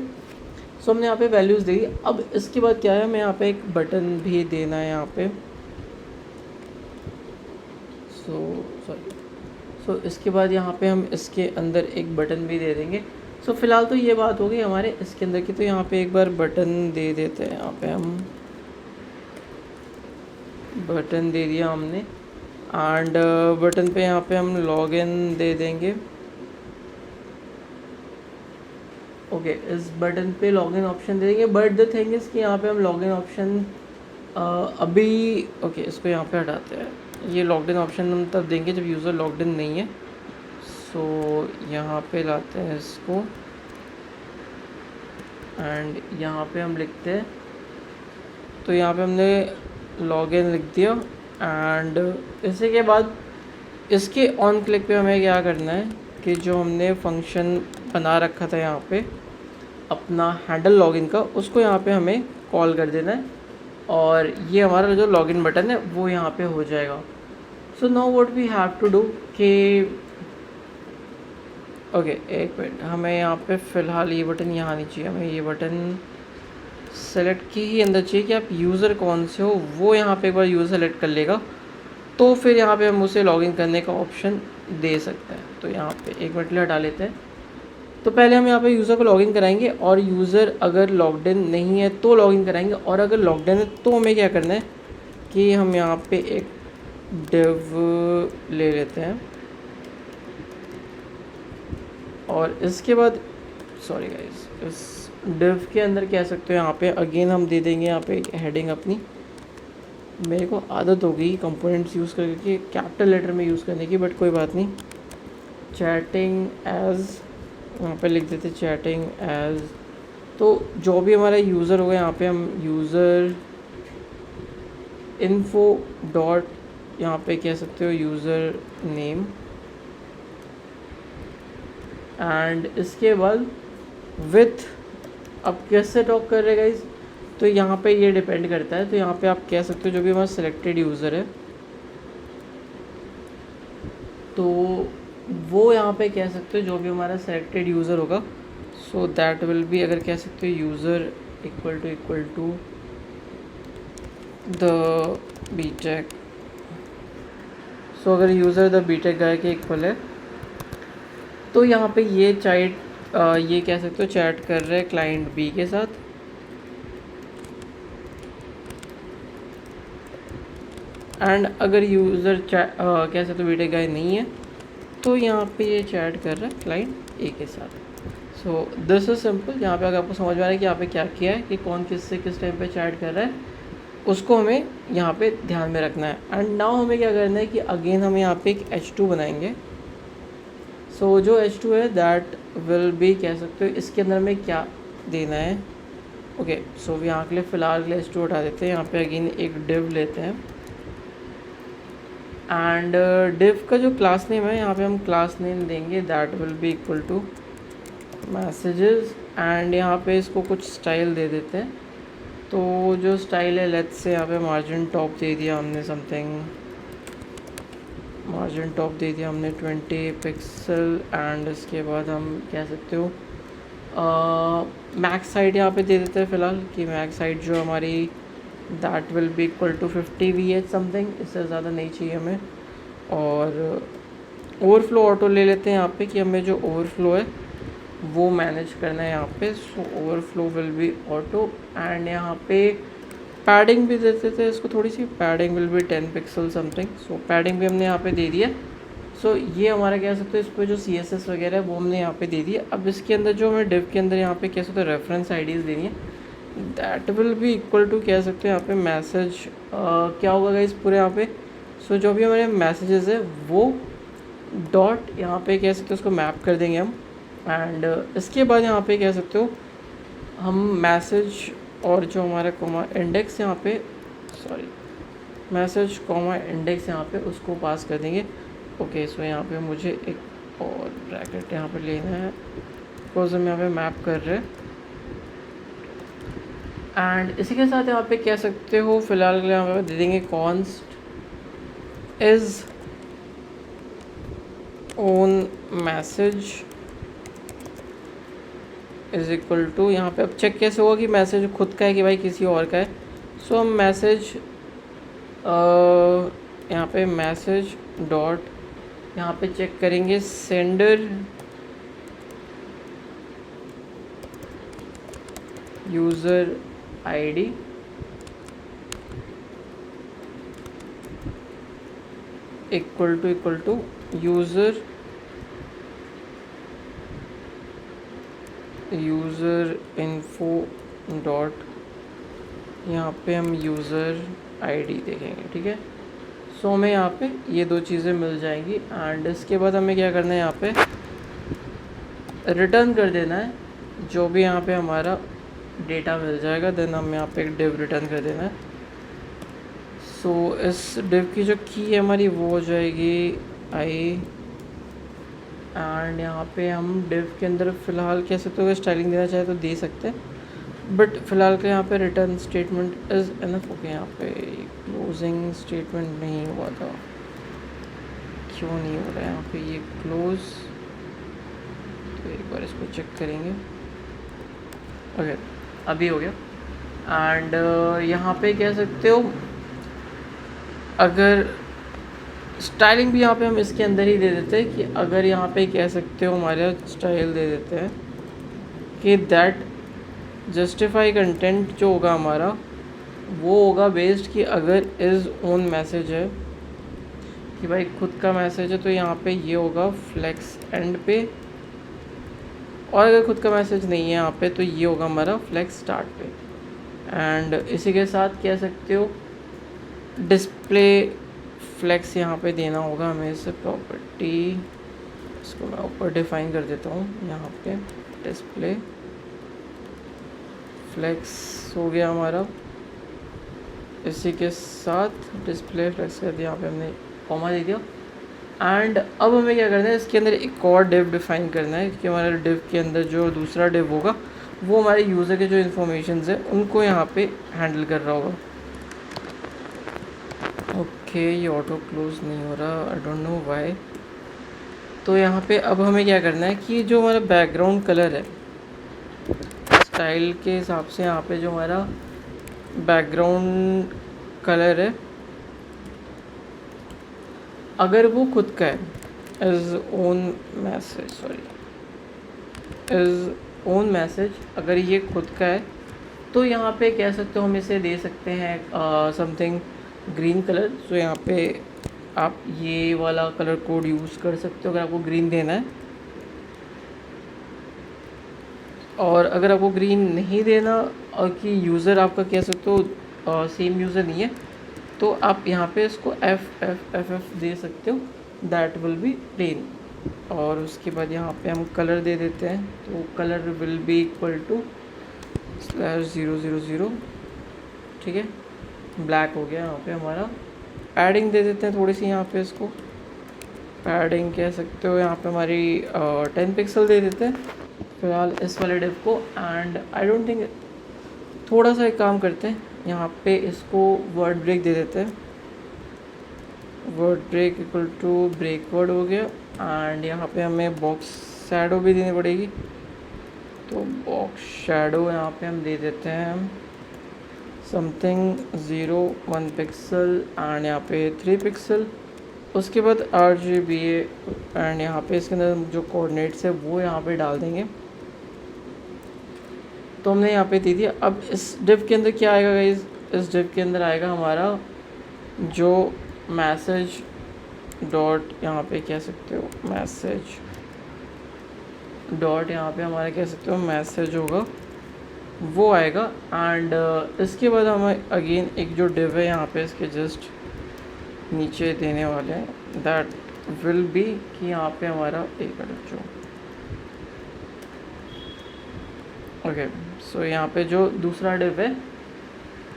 सो हमने यहाँ पे वैल्यूज़ दे दी। अब इसके बाद क्या है, हमें यहाँ पे एक बटन भी देना है यहाँ पे। सो इसके बाद यहाँ पे हम इसके अंदर एक बटन भी दे देंगे। सो फिलहाल तो ये बात हो गई हमारे इसके अंदर की। तो यहाँ पे एक बार बटन दे देते हैं। यहाँ पे हम बटन दे दिया हमने। एंड बटन पे यहाँ पे हम लॉगिन दे देंगे। ओके, इस बटन पे लॉगिन ऑप्शन दे देंगे। बट द थिंग इज़ कि यहाँ पे हम लॉगिन ऑप्शन अभी ओके इसको यहाँ पे हटाते हैं। ये लॉगिन ऑप्शन हम तब देंगे जब यूज़र लॉग्ड इन नहीं है। सो यहाँ पे लाते हैं इसको एंड यहाँ पे हम लिखते हैं। तो यहाँ पे हमने लॉगिन लिख दिया। एंड इसी के बाद इसके ऑन क्लिक पे हमें क्या करना है कि जो हमने फंक्शन बना रखा था यहाँ पे अपना हैंडल लॉगिन का, उसको यहाँ पे हमें कॉल कर देना है। और ये हमारा जो लॉगिन बटन है वो यहाँ पे हो जाएगा। So now what we have to do कि ओके एक मिनट, हमें यहाँ पे फ़िलहाल ये बटन यहाँ नहीं चाहिए, हमें ये बटन सेलेक्ट की ही अंदर चाहिए कि आप यूज़र कौन से हो। वो यहाँ पे एक बार यूज़र सेलेक्ट कर लेगा तो फिर यहाँ पे हम उसे लॉगिन करने का ऑप्शन दे सकते हैं। तो यहाँ पे एक मिनट लिए हटा लेते हैं। तो पहले हम यहाँ पे यूज़र को लॉगिन कराएंगे और यूज़र अगर लॉग्ड इन नहीं है तो लॉगिन कराएंगे, और अगर लॉग्ड इन है तो हमें क्या करना है कि हम यहाँ पे एक डिव ले लेते हैं। और इसके बाद सॉरी गाइस, इस डिव के अंदर कह सकते हो यहाँ पे अगेन हम दे देंगे यहाँ पे हेडिंग अपनी। मेरे को आदत हो गई कंपोनेंट्स यूज़ करके कैपिटल लेटर में यूज़ करने की, बट कोई बात नहीं। चैटिंग एज यहाँ पे लिख देते चैटिंग एज। तो जो भी हमारा यूज़र होगा यहाँ पे हम यूज़र इन्फो डॉट यहाँ पे कह सकते हो यूज़र नेम। एंड इसके बाद विथ, अब कैसे टॉक कर रहे गाइस, तो यहाँ पे ये डिपेंड करता है। तो यहाँ पे आप कह सकते हो जो भी हमारा सिलेक्टेड यूज़र है तो वो यहाँ पे कह सकते हो जो भी हमारा सिलेक्टेड यूज़र होगा। सो दैट विल बी, अगर कह सकते हो user equal to the BTech. So अगर यूज़र द बीटेक गाय के इक्वल है तो यहाँ पे ये ये कह सकते हो चैट कर रहे हैं क्लाइंट बी के साथ। एंड अगर यूज़र कह सकते हो बीटेक गाय नहीं है तो यहाँ पे ये चैट कर रहा है क्लाइंट ए के साथ। So this is simple. यहाँ पे अगर आपको समझ में आ रहा है कि यहाँ पे क्या किया है कि कौन किससे किस टाइम पे चैट कर रहा है, उसको हमें यहाँ पे ध्यान में रखना है। एंड नाउ हमें क्या करना है कि अगेन हम यहाँ पे एक H2 बनाएंगे। सो जो H2 है दैट विल बी, कह सकते हो इसके अंदर में क्या देना है। ओके, सो यहाँ के लिए फ़िलहाल के लिए H2 उठा देते हैं। यहाँ पे अगेन एक डिव लेते हैं। एंड डिव का जो क्लास नेम है यहाँ पे हम क्लास नेम देंगे that will be equal to messages. And यहाँ पे इसको कुछ स्टाइल दे देते हैं। तो जो स्टाइल है लेट्स से यहाँ पे मार्जिन टॉप दे दिया हमने समथिंग, मार्जिन टॉप दे दिया हमने 20 पिक्सल। एंड इसके बाद हम कह सकते हो मैक्स हाइट यहाँ पे दे देते हैं फ़िलहाल कि मैक्स हाइट जो हमारी that will be equal to 50 VH something, इससे ज़्यादा नहीं चाहिए हमें। और ओवरफ्लो ऑटो ले लेते हैं यहाँ पे कि हमें जो ओवरफ्लो है वो मैनेज करना है यहाँ पे। So overflow will be auto. And यहाँ पे पैडिंग भी दे देते हैं इसको, थोड़ी सी padding will be 10 pixel something. So padding भी हमने यहाँ पे दे दिया। सो ये हमारा कह सकते हो इस पर जो CSS वगैरह है वो हमने यहाँ पे दे दिया। अब इसके अंदर जो हमें डिव के अंदर यहाँ पे कह सकते हो रेफरेंस IDs देनी है that will be equal to, कह सकते हैं यहाँ पे मैसेज क्या होगा इस पूरे यहाँ पे। सो जो भी हमारे मैसेजेस है वो डॉट यहाँ पे कह सकते हैं उसको मैप कर देंगे हम एंड इसके बाद यहाँ पे कह सकते हो हम मैसेज और जो हमारा कॉमा इंडेक्स यहाँ पे मैसेज कॉमा इंडेक्स यहाँ पे उसको पास कर देंगे। ओके, सो यहाँ पे मुझे एक और ब्रैकेट यहाँ पे लेना है बिकॉज हम यहाँ पे मैप कर रहे हैं। एंड इसी के साथ यहाँ पे कह सकते हो फिलहाल के लिए यहाँ पे दे देंगे const is own message is equal to, यहाँ पे अब चेक कैसे होगा कि मैसेज खुद का है कि भाई किसी और का है। सो हम मैसेज यहाँ पे मैसेज डॉट यहाँ पे चेक करेंगे sender user ID equal to user info dot, यहाँ पे हम यूज़र आईडी देखेंगे। ठीक है, सो हमें यहाँ पे ये दो चीज़ें मिल जाएंगी। एंड इसके बाद हमें क्या करना है, यहाँ पे रिटर्न कर देना है जो भी यहाँ पे हमारा डेटा मिल जाएगा। देन हम यहाँ पे एक डिव रिटर्न कर देना है। सो इस डिव की जो की है हमारी वो हो जाएगी आई। एंड यहाँ पे हम डिव के अंदर फ़िलहाल कह सकते हो स्टाइलिंग देना चाहे तो दे सकते हैं, बट फ़िलहाल के यहाँ पे return statement is enough. Okay, यहाँ पे क्लोजिंग स्टेटमेंट नहीं हुआ था, क्यों नहीं हो रहा है यहाँ पे ये क्लोज, तो एक बार इसको चेक करेंगे। ओके, अभी हो गया। एंड यहाँ पे कह सकते हो अगर स्टाइलिंग भी यहाँ पे हम इसके अंदर ही दे देते हैं कि अगर यहाँ पे कह सकते हो हमारे स्टाइल दे देते हैं कि दैट जस्टिफाई कंटेंट जो होगा हमारा वो होगा बेस्ड कि अगर इज़ ओन मैसेज है कि भाई खुद का मैसेज है तो यहाँ पे ये होगा फ्लेक्स एंड पे, और अगर खुद का मैसेज नहीं है यहाँ पे तो ये होगा हमारा फ्लेक्स स्टार्ट पे। एंड इसी के साथ कह सकते हो डिस्प्ले फ्लेक्स यहाँ पे देना होगा हमें इसे प्रॉपर्टी, इसको मैं ऊपर डिफाइन कर देता हूँ। यहाँ पे डिस्प्ले फ्लेक्स हो गया हमारा। इसी के साथ डिस्प्ले फ्लेक्स कर दिया, यहाँ पे हमने कॉमा दे दिया। एंड अब हमें क्या करना है, इसके अंदर एक और डिव डिफाइन करना है कि हमारे डिव के अंदर जो दूसरा डिव होगा वो हमारे यूज़र के जो इन्फॉर्मेशन है उनको यहाँ पे हैंडल कर रहा होगा। ओके, ये ऑटो क्लोज नहीं हो रहा, आई डोंट नो व्हाई। तो यहाँ पे अब हमें क्या करना है कि जो हमारा बैकग्राउंड कलर है स्टाइल के हिसाब से, यहाँ पे जो हमारा बैकग्राउंड कलर है अगर वो खुद का है इज़ ओन मैसेज अगर ये खुद का है तो यहाँ पे कह सकते हो हम इसे दे सकते हैं समथिंग ग्रीन कलर। सो यहाँ पे आप ये वाला कलर कोड यूज़ कर सकते हो अगर आपको ग्रीन देना है, और अगर आपको ग्रीन नहीं देना और कि यूज़र आपका कह सकते हो सेम यूज़र नहीं है तो आप यहाँ पे इसको एफ दे सकते हो, दैट विल बी प्लेन। और उसके बाद यहाँ पे हम कलर दे देते हैं तो colour will be equal to /000। ठीक है, ब्लैक हो गया यहाँ पे हमारा। पैडिंग दे देते हैं थोड़ी सी, यहाँ पे इसको पैडिंग कह सकते हो यहाँ पे हमारी 10 पिक्सल दे देते हैं फिलहाल इस वाले डिव को। एंड आई डोंट थिंक, थोड़ा सा एक काम करते हैं, यहाँ पे इसको वर्ड ब्रेक दे देते हैं। Word break equal to break word हो गया। एंड यहाँ पे हमें बॉक्स शैडो भी देनी पड़ेगी, तो बॉक्स शैडो यहाँ पे हम दे देते हैं समथिंग 1 पिक्सल एंड यहाँ पे 3 पिक्सल। उसके बाद RGBA एंड यहाँ पे इसके अंदर जो कोऑर्डिनेट्स है वो यहाँ पे डाल देंगे। तो हमने यहाँ पे दे दिया। अब इस डिव के अंदर क्या आएगा गाइस, इस डिव के अंदर आएगा हमारा जो मैसेज डॉट, यहाँ पे कह सकते हो मैसेज डॉट, यहाँ पे हमारा कह सकते हो मैसेज होगा वो आएगा। एंड इसके बाद हमें अगेन एक जो डिव है यहाँ पे इसके जस्ट नीचे देने वाले हैं, दैट विल बी कि यहाँ पे हमारा एक मिनट जो ओके, सो यहाँ पे जो दूसरा डिव है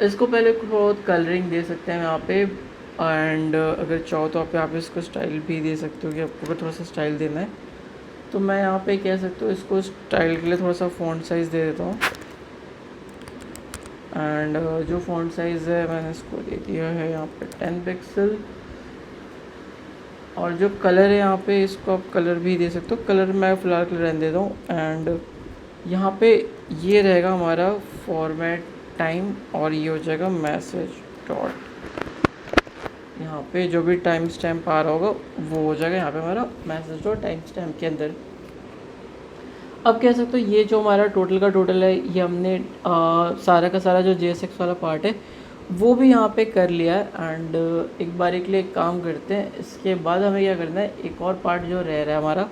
इसको पहले बहुत कलरिंग दे सकते हैं यहाँ पे, एंड अगर चाहो तो आप इसको स्टाइल भी दे सकते हो कि आपको अगर थोड़ा सा स्टाइल देना है तो मैं यहाँ पे कह सकता हूँ इसको स्टाइल के लिए थोड़ा सा फ़ॉन्ट साइज़ दे देता हूँ। एंड जो फ़ॉन्ट साइज़ है मैंने इसको दे दिया है यहाँ पे 10 पिक्सल। और जो कलर है यहाँ पे इसको आप कलर भी दे सकते हो, कलर मैं फ़िलहाल कलर रहने देता हूँ। एंड यहाँ पे ये रहेगा हमारा फॉर्मेट टाइम और ये हो जाएगा मैसेज डॉट, यहाँ पे जो भी टाइम स्टैम्प आ रहा होगा वो हो जाएगा यहाँ पे हमारा मैसेज डॉट टाइम स्टैम्प के अंदर। अब कह सकते हो ये जो हमारा टोटल का टोटल है ये हमने सारा का सारा जो JSX वाला पार्ट है वो भी यहाँ पे कर लिया है। एंड एक बार के लिए एक काम करते हैं, इसके बाद हमें क्या करना है, एक और पार्ट जो रह रहा है हमारा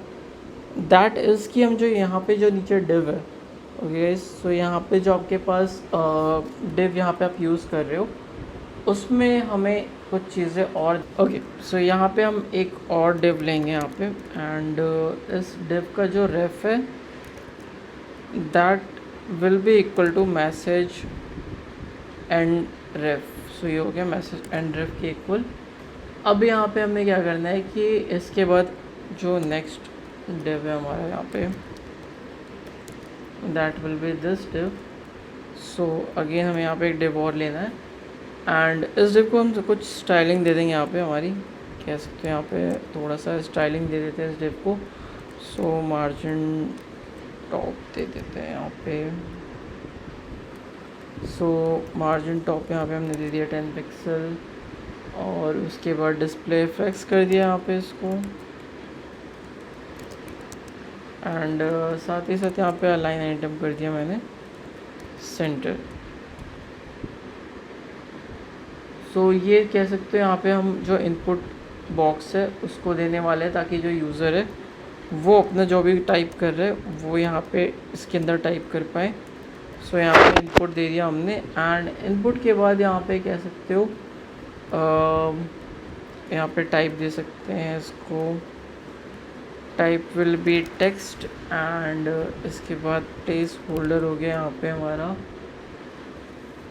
दैट इज़ कि हम जो यहाँ पे जो नीचे डिव है, ओके सो यहाँ पे जो आपके पास डिव यहाँ पे आप यूज़ कर रहे हो उसमें हमें कुछ चीज़ें और ओके सो यहाँ पे हम एक और डिव लेंगे यहाँ पे। एंड इस डिव का जो रेफ है that will be equal to message and ref. So ये हो गया मैसेज एंड रेफ के इक्वल। अब यहाँ पे हमें क्या करना है कि इसके बाद जो नेक्स्ट डिव है हमारा यहाँ पे that will be this div. So again हमें यहाँ पे एक डिव और लेना है एंड इस डिव को हम कुछ स्टाइलिंग दे देंगे यहाँ पे हमारी, कह सकते हैं यहाँ पे थोड़ा सा स्टाइलिंग दे देते हैं इस डिव को। सो मार्जिन टॉप दे देते हैं यहाँ पे। सो मार्जिन टॉप यहाँ पे हमने दे दिया 10 पिक्सल और उसके बाद डिस्प्ले इफेक्ट्स कर दिया यहाँ पे इसको। एंड साथ ही साथ यहाँ पे अलाइन आइटम कर दिया मैंने सेंटर। सो ये कह सकते हो यहाँ पे हम जो इनपुट बॉक्स है उसको देने वाले हैं ताकि जो यूज़र है वो अपना जो भी टाइप कर रहे हैं वो यहाँ पे इसके अंदर टाइप कर पाए। सो यहाँ पे इनपुट दे दिया हमने एंड इनपुट के बाद यहाँ पे कह सकते हो यहाँ पे टाइप दे सकते हैं इसको, type will be text. And इसके बाद टेक्स्ट होल्डर हो गया यहाँ पे हमारा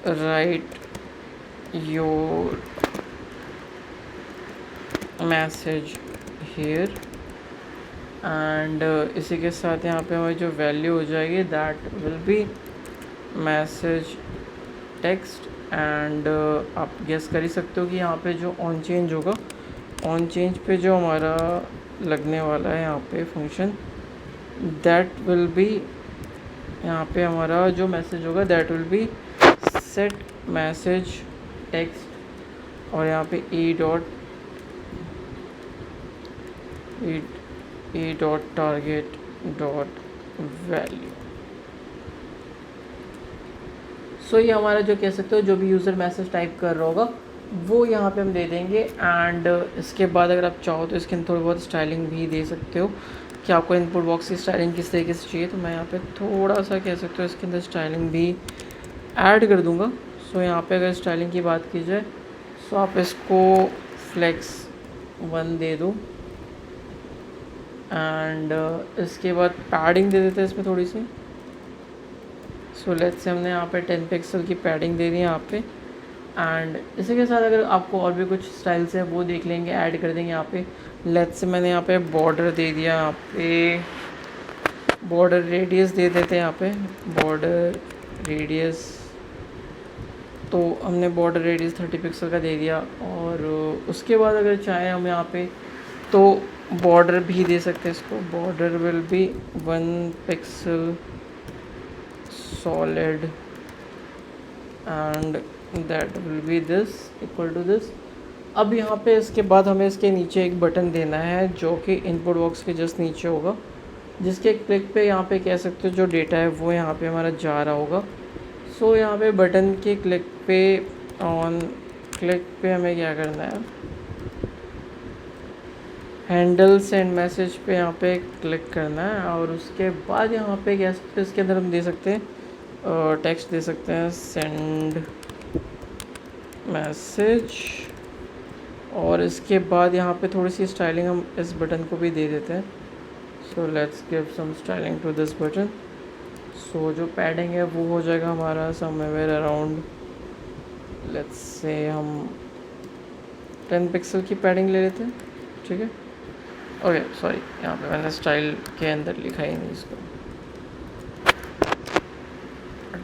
right your message hair. And इसी के साथ यहाँ पे हमारी जो वैल्यू हो जाएगी that will B message text. And आप गेस कर ही सकते हो कि यहाँ पे जो ऑन चेंज होगा, ऑन चेंज पे जो हमारा लगने वाला है यहाँ पे फंक्शन दैट विल बी, यहाँ पे हमारा जो मैसेज होगा that will be set message text और यहाँ पे e dot target dot value. So ये हमारा जो कह सकते हो जो भी यूज़र मैसेज टाइप कर रहा होगा वो यहाँ पे हम दे देंगे। एंड इसके बाद अगर आप चाहो तो इसके अंदर थोड़ी बहुत स्टाइलिंग भी दे सकते हो कि आपको इनपुट बॉक्स की स्टाइलिंग किस तरीके से चाहिए, तो मैं यहाँ पे थोड़ा सा कह सकते हो इसके अंदर स्टाइलिंग भी ऐड कर दूँगा। सो यहाँ पे अगर स्टाइलिंग की बात की जाए सो आप इसको फ्लेक्स 1 दे दो। एंड इसके बाद पैडिंग दे देते हैं इसमें थोड़ी सी। सो लेट्स से हमने यहाँ पे 10 पिक्सल की पैडिंग दे दी है यहाँ पे। एंड इसी के साथ अगर आपको और भी कुछ स्टाइल्स है वो देख लेंगे, ऐड कर देंगे यहाँ पे। लेट्स से मैंने यहाँ पे बॉर्डर दे दिया, यहाँ पे बॉर्डर रेडियस दे देते हैं यहाँ पे बॉर्डर रेडियस। तो हमने बॉर्डर रेडियस 30 पिक्सल का दे दिया। और उसके बाद अगर चाहें हम यहाँ पे तो बॉर्डर भी दे सकते हैं इसको, border will be 1 pixel solid and that will be this equal to this. अब यहाँ पे इसके बाद हमें इसके नीचे एक बटन देना है जो कि इनपुट बॉक्स के जस्ट नीचे होगा, जिसके क्लिक पे यहाँ पे कह सकते हो जो डेटा है वो यहाँ पे हमारा जा रहा होगा। सो यहाँ पे बटन के क्लिक पे ऑन क्लिक पे हमें क्या करना है, हैंडल सेंड मैसेज पे यहाँ पे क्लिक करना है। और उसके बाद यहाँ पे कह सकते हैं इसके अंदर हम दे सकते हैं टेक्स्ट दे सकते हैं सेंड मैसेज। और इसके बाद यहाँ पे थोड़ी सी स्टाइलिंग हम इस बटन को भी दे देते हैं। So let's give some styling to this button. So जो पैडिंग है वो हो जाएगा हमारा समवेयर अराउंड, लेट्स से हम 10 पिक्सल की पैडिंग ले लेते हैं, ठीक है। ओके सॉरी, यहाँ पे मैंने स्टाइल के अंदर लिखा ही नहीं इसको।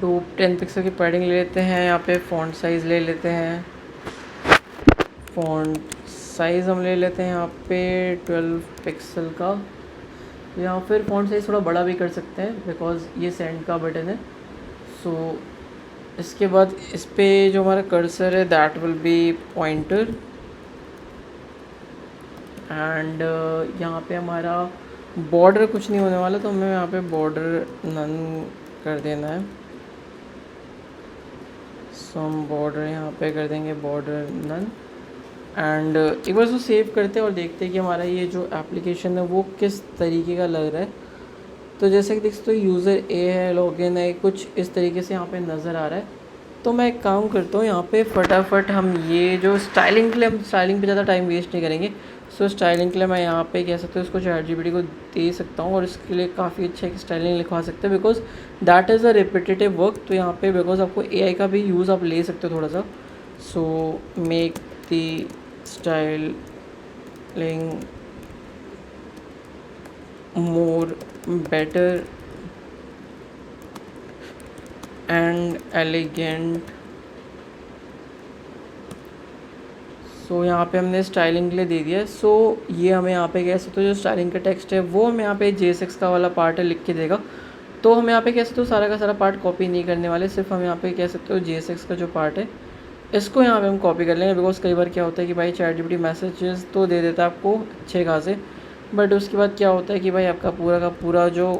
तो 10 पिक्सल की पैडिंग ले लेते हैं। यहाँ पे फ़ॉन्ट साइज़ ले लेते हैं। फ़ॉन्ट साइज़ हम ले लेते हैं यहाँ पे 12 पिक्सल का, या फिर फ़ॉन्ट साइज़ थोड़ा बड़ा भी कर सकते हैं बिकॉज़ ये सेंड का बटन है। सो इसके बाद इस पे जो हमारा कर्सर है that will B pointer, and यहाँ पे हमारा बॉर्डर कुछ नहीं होने वाला, तो हमें यहाँ पे बॉर्डर नन कर देना है। सो हम बॉर्डर यहाँ पे कर देंगे बॉर्डर नन, एंड एक बार उसको सेव करते हैं और देखते हैं कि हमारा ये जो एप्लीकेशन है वो किस तरीके का लग रहा है। तो जैसे कि देख सकते हो यूज़र ए है, लॉगिन है, कुछ इस तरीके से यहाँ पे नज़र आ रहा है। तो मैं एक काम करता हूँ, यहाँ पे फटाफट हम ये जो स्टाइलिंग के लिए, हम स्टाइलिंग पे ज़्यादा टाइम वेस्ट नहीं करेंगे। सो स्टाइलिंग के लिए मैं यहाँ पे कह सकते हो उसको ChatGPT को दे सकता हूँ और इसके लिए काफ़ी अच्छा एक स्टाइलिंग लिखवा सकते हैं because that is a repetitive work. तो यहाँ पे बिकॉज आपको AI का भी यूज़ आप ले सकते हो थोड़ा सा। So make the styling more better and elegant. So यहाँ पे हमने स्टाइलिंग के लिए दे दिया है। सो ये हमें यहाँ पे कह सकते हो जो स्टाइलिंग का टेक्स्ट है वो हमें यहाँ पे JSX का वाला पार्ट है लिख के देगा। तो हम यहाँ पे कह सकते हो सारा का सारा पार्ट कॉपी नहीं करने वाले, सिर्फ हम यहाँ पे कह सकते हो JSX का जो पार्ट है इसको यहाँ पे हम कॉपी कर लेंगे। बिकॉज कई बार क्या होता है कि भाई ChatGPT मैसेजेस तो दे देता है आपको अच्छे खासे, बट उसके बाद क्या होता है कि भाई आपका पूरा का पूरा जो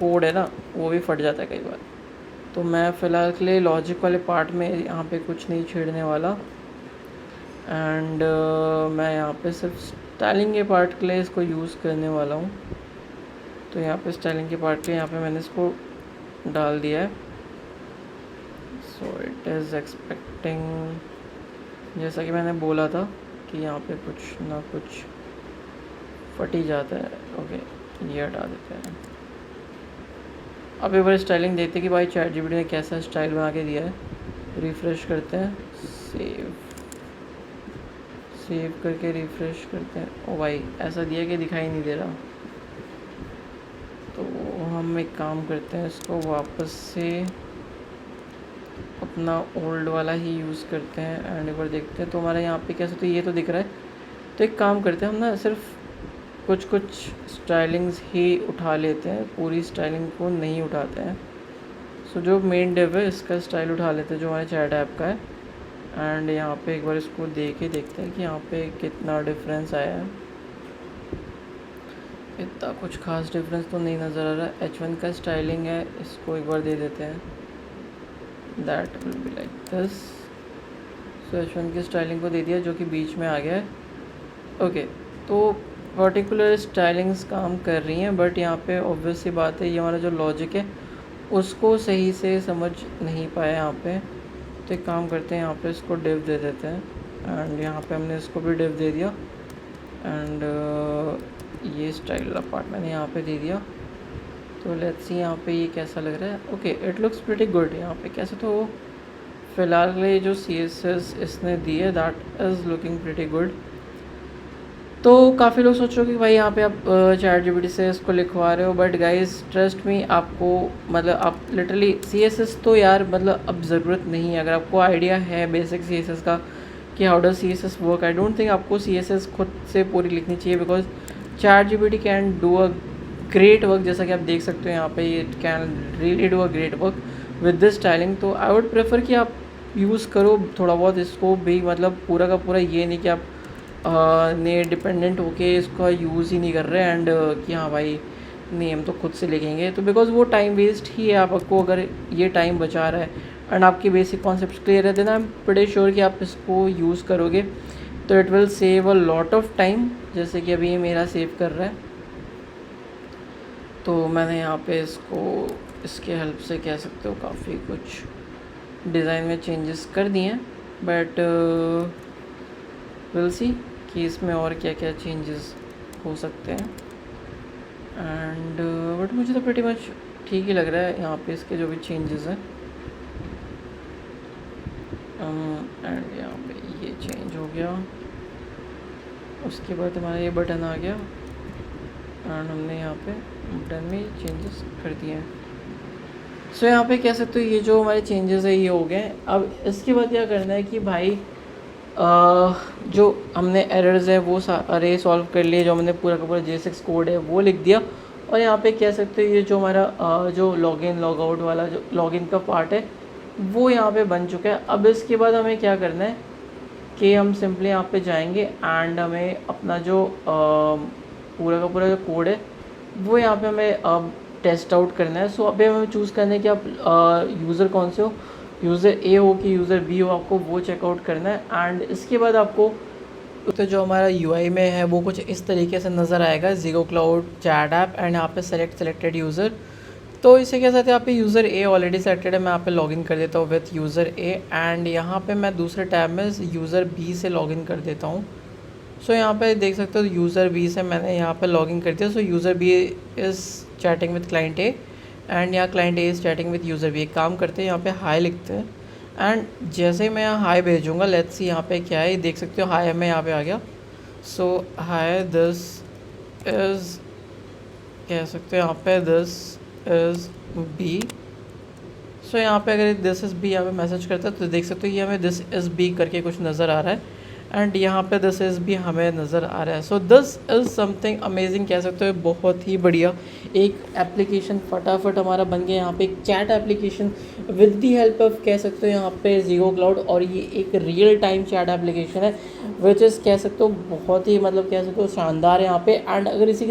कोड है ना वो भी फट जाता है कई बार। तो मैं फ़िलहाल के लिए लॉजिक वाले पार्ट में यहाँ पे कुछ नहीं छेड़ने वाला, एंड मैं यहाँ पे सिर्फ स्टाइलिंग के पार्ट के लिए इसको यूज़ करने वाला हूँ। तो यहाँ पे स्टाइलिंग के पार्ट के लिए यहाँ पे मैंने इसको डाल दिया है। सो इट इज़ एक्सपेक्टिंग, जैसा कि मैंने बोला था कि यहाँ पे कुछ ना कुछ फट ही जाता है। ओके ये हटा देते हैं। अब एक बार स्टाइलिंग देखते हैं कि भाई ChatGPT ने कैसा स्टाइल बना के दिया है। रिफ़्रेश करते हैं, सेव करके रिफ़्रेश करते हैं। ओ भाई ऐसा दिया कि दिखाई नहीं दे रहा। तो हम एक काम करते हैं, इसको वापस से अपना ओल्ड वाला ही यूज़ करते हैं एंड एक बार देखते हैं। तो हमारा यहाँ पे कैसे, तो ये तो दिख रहा है। तो एक काम करते हैं हम ना सिर्फ कुछ कुछ स्टाइलिंग्स ही उठा लेते हैं, पूरी स्टाइलिंग को नहीं उठाते हैं। सो जो मेन डिव है इसका स्टाइल उठा लेते हैं जो हमारे चैट ऐप का है, एंड यहाँ पे एक बार इसको दे के देखते हैं कि यहाँ पे कितना डिफरेंस आया है। इतना कुछ खास डिफरेंस तो नहीं नज़र आ रहा। H1 का स्टाइलिंग है, इसको एक बार दे देते हैं, that will be like this. So H1 की स्टाइलिंग को दे दिया जो कि बीच में आ गया है। ओके तो पर्टिकुलर स्टाइलिंग्स काम कर रही हैं, बट यहाँ पे ऑब्वियस सी बात है ये हमारा जो लॉजिक है उसको सही से समझ नहीं पाया यहाँ पे। तो एक काम करते हैं, यहाँ पे इसको डिव दे देते हैं, एंड यहाँ पे हमने इसको भी डिव दे दिया, एंड ये स्टाइल वाला पार्ट मैंने यहाँ पे दे दिया। तो लेट्स सी यहाँ पे ये कैसा लग रहा है। Okay it looks pretty good. यहाँ पे कैसे, तो फ़िलहाल के लिए जो CSS इसने दी है that is looking pretty good. तो काफ़ी लोग सोच रहे हो कि भाई यहाँ पे आप ChatGPT से इसको लिखवा रहे हो, बट गाइस ट्रस्ट मी, आपको मतलब आप लिटरली CSS तो यार मतलब अब ज़रूरत नहीं है। अगर आपको आइडिया है बेसिक CSS का कि how does CSS work, I don't think आपको CSS खुद से पूरी लिखनी चाहिए, because ChatGPT can do a great work. जैसा कि आप देख सकते हो यहाँ पे it can really do a great work with this styling. तो आई वुड प्रेफर कि आप यूज़ करो थोड़ा बहुत इसको भी, मतलब पूरा का पूरा ये नहीं कि आप ने डिपेंडेंट होके इसका यूज़ ही नहीं कर रहे एंड कि हाँ भाई नहीं हम तो खुद से लिखेंगे, तो बिकॉज वो टाइम वेस्ट ही है। आपको अगर ये टाइम बचा रहा है एंड आपके बेसिक कॉन्सेप्ट क्लियर है, then I am pretty sure कि आप इसको यूज़ करोगे तो it will save a lot of time. जैसे कि अभी ये मेरा सेव कर रहा है, तो मैंने यहाँ पे इसको इसके हेल्प से कह सकते हो काफ़ी कुछ डिज़ाइन में चेंजेस कर दिए हैं, बट विल सी कि इसमें और क्या क्या चेंजेस हो सकते हैं। एंड बट मुझे तो प्रीटी मच ठीक ही लग रहा है यहाँ पे इसके जो भी चेंजेस हैं। एंड यहाँ पे ये चेंज हो गया, उसके बाद हमारा ये बटन आ गया एंड हमने यहाँ पे बटन में चेंजेस कर दिए हैं। सो यहाँ पे कह सकते हो ये जो हमारे चेंजेस है ये हो गए हैं। अब इसके बाद क्या करना है कि भाई जो हमने एरर्स हैं वो सारे सॉल्व कर लिए, जो हमने पूरा का पूरा JSX कोड है वो लिख दिया। और यहाँ पे कह सकते हो ये जो हमारा जो लॉगिन लॉग आउट वाला जो लॉगिन का पार्ट है वो यहाँ पे बन चुका है। अब इसके बाद हमें क्या करना है कि हम सिंपली यहाँ पे जाएंगे एंड हमें अपना जो पूरा का पूरा जो कोड है वो यहाँ पे हमें टेस्ट आउट करना है। सो अभी हमें चूज़ करना है कि आप यूज़र कौन से हो, यूज़र ए हो कि यूज़र बी हो, आपको वो चेकआउट करना है। एंड इसके बाद आपको तो जो हमारा UI में है वो कुछ इस तरीके से नज़र आएगा, ज़ीगो क्लाउड चैट ऐप एंड यहाँ पे सेलेक्टेड यूज़र। तो इसी के साथ यहाँ पे यूज़र ए ऑलरेडी सेलेक्टेड है, मैं यहाँ पे लॉगिन कर देता हूँ विथ यूज़र ए एंड यहाँ पे मैं दूसरे टैब में यूज़र बी से लॉगिन कर देता हूँ। सो यहाँ पे देख सकते हो यूज़र बी से मैंने यहाँ पे लॉगिन कर दिया। So user B is chatting with client A and यहाँ client A is chatting with user B. एक काम करते हैं यहाँ पे हाई लिखते हैं एंड जैसे ही मैं यहाँ हाई भेजूँगा, लेट्स सी यहाँ पे क्या है, देख सकते हो हाई में यहाँ पे आ गया। सो हाई दिस इज़ कह सकते हो यहाँ पे दिस इज़ बी। सो यहाँ पे अगर दिस इज़ बी यहाँ पे मैसेज करता है तो देख सकते हो ये हमें दिस इज़ बी करके कुछ नज़र आ रहा है एंड यहाँ पे दिस इज़ भी हमें नज़र आ रहा है। So this is something amazing कह सकते हो, बहुत ही बढ़िया एक एप्लीकेशन फटाफट हमारा बन गया। यहाँ पे एक chat application with the help of कह सकते हो यहाँ पे ज़ीगो क्लाउड, और ये एक रियल टाइम चैट एप्लीकेशन है विच इज़ कह सकते हो बहुत ही मतलब कह सकते हो शानदार है यहाँ पे। एंड अगर इसी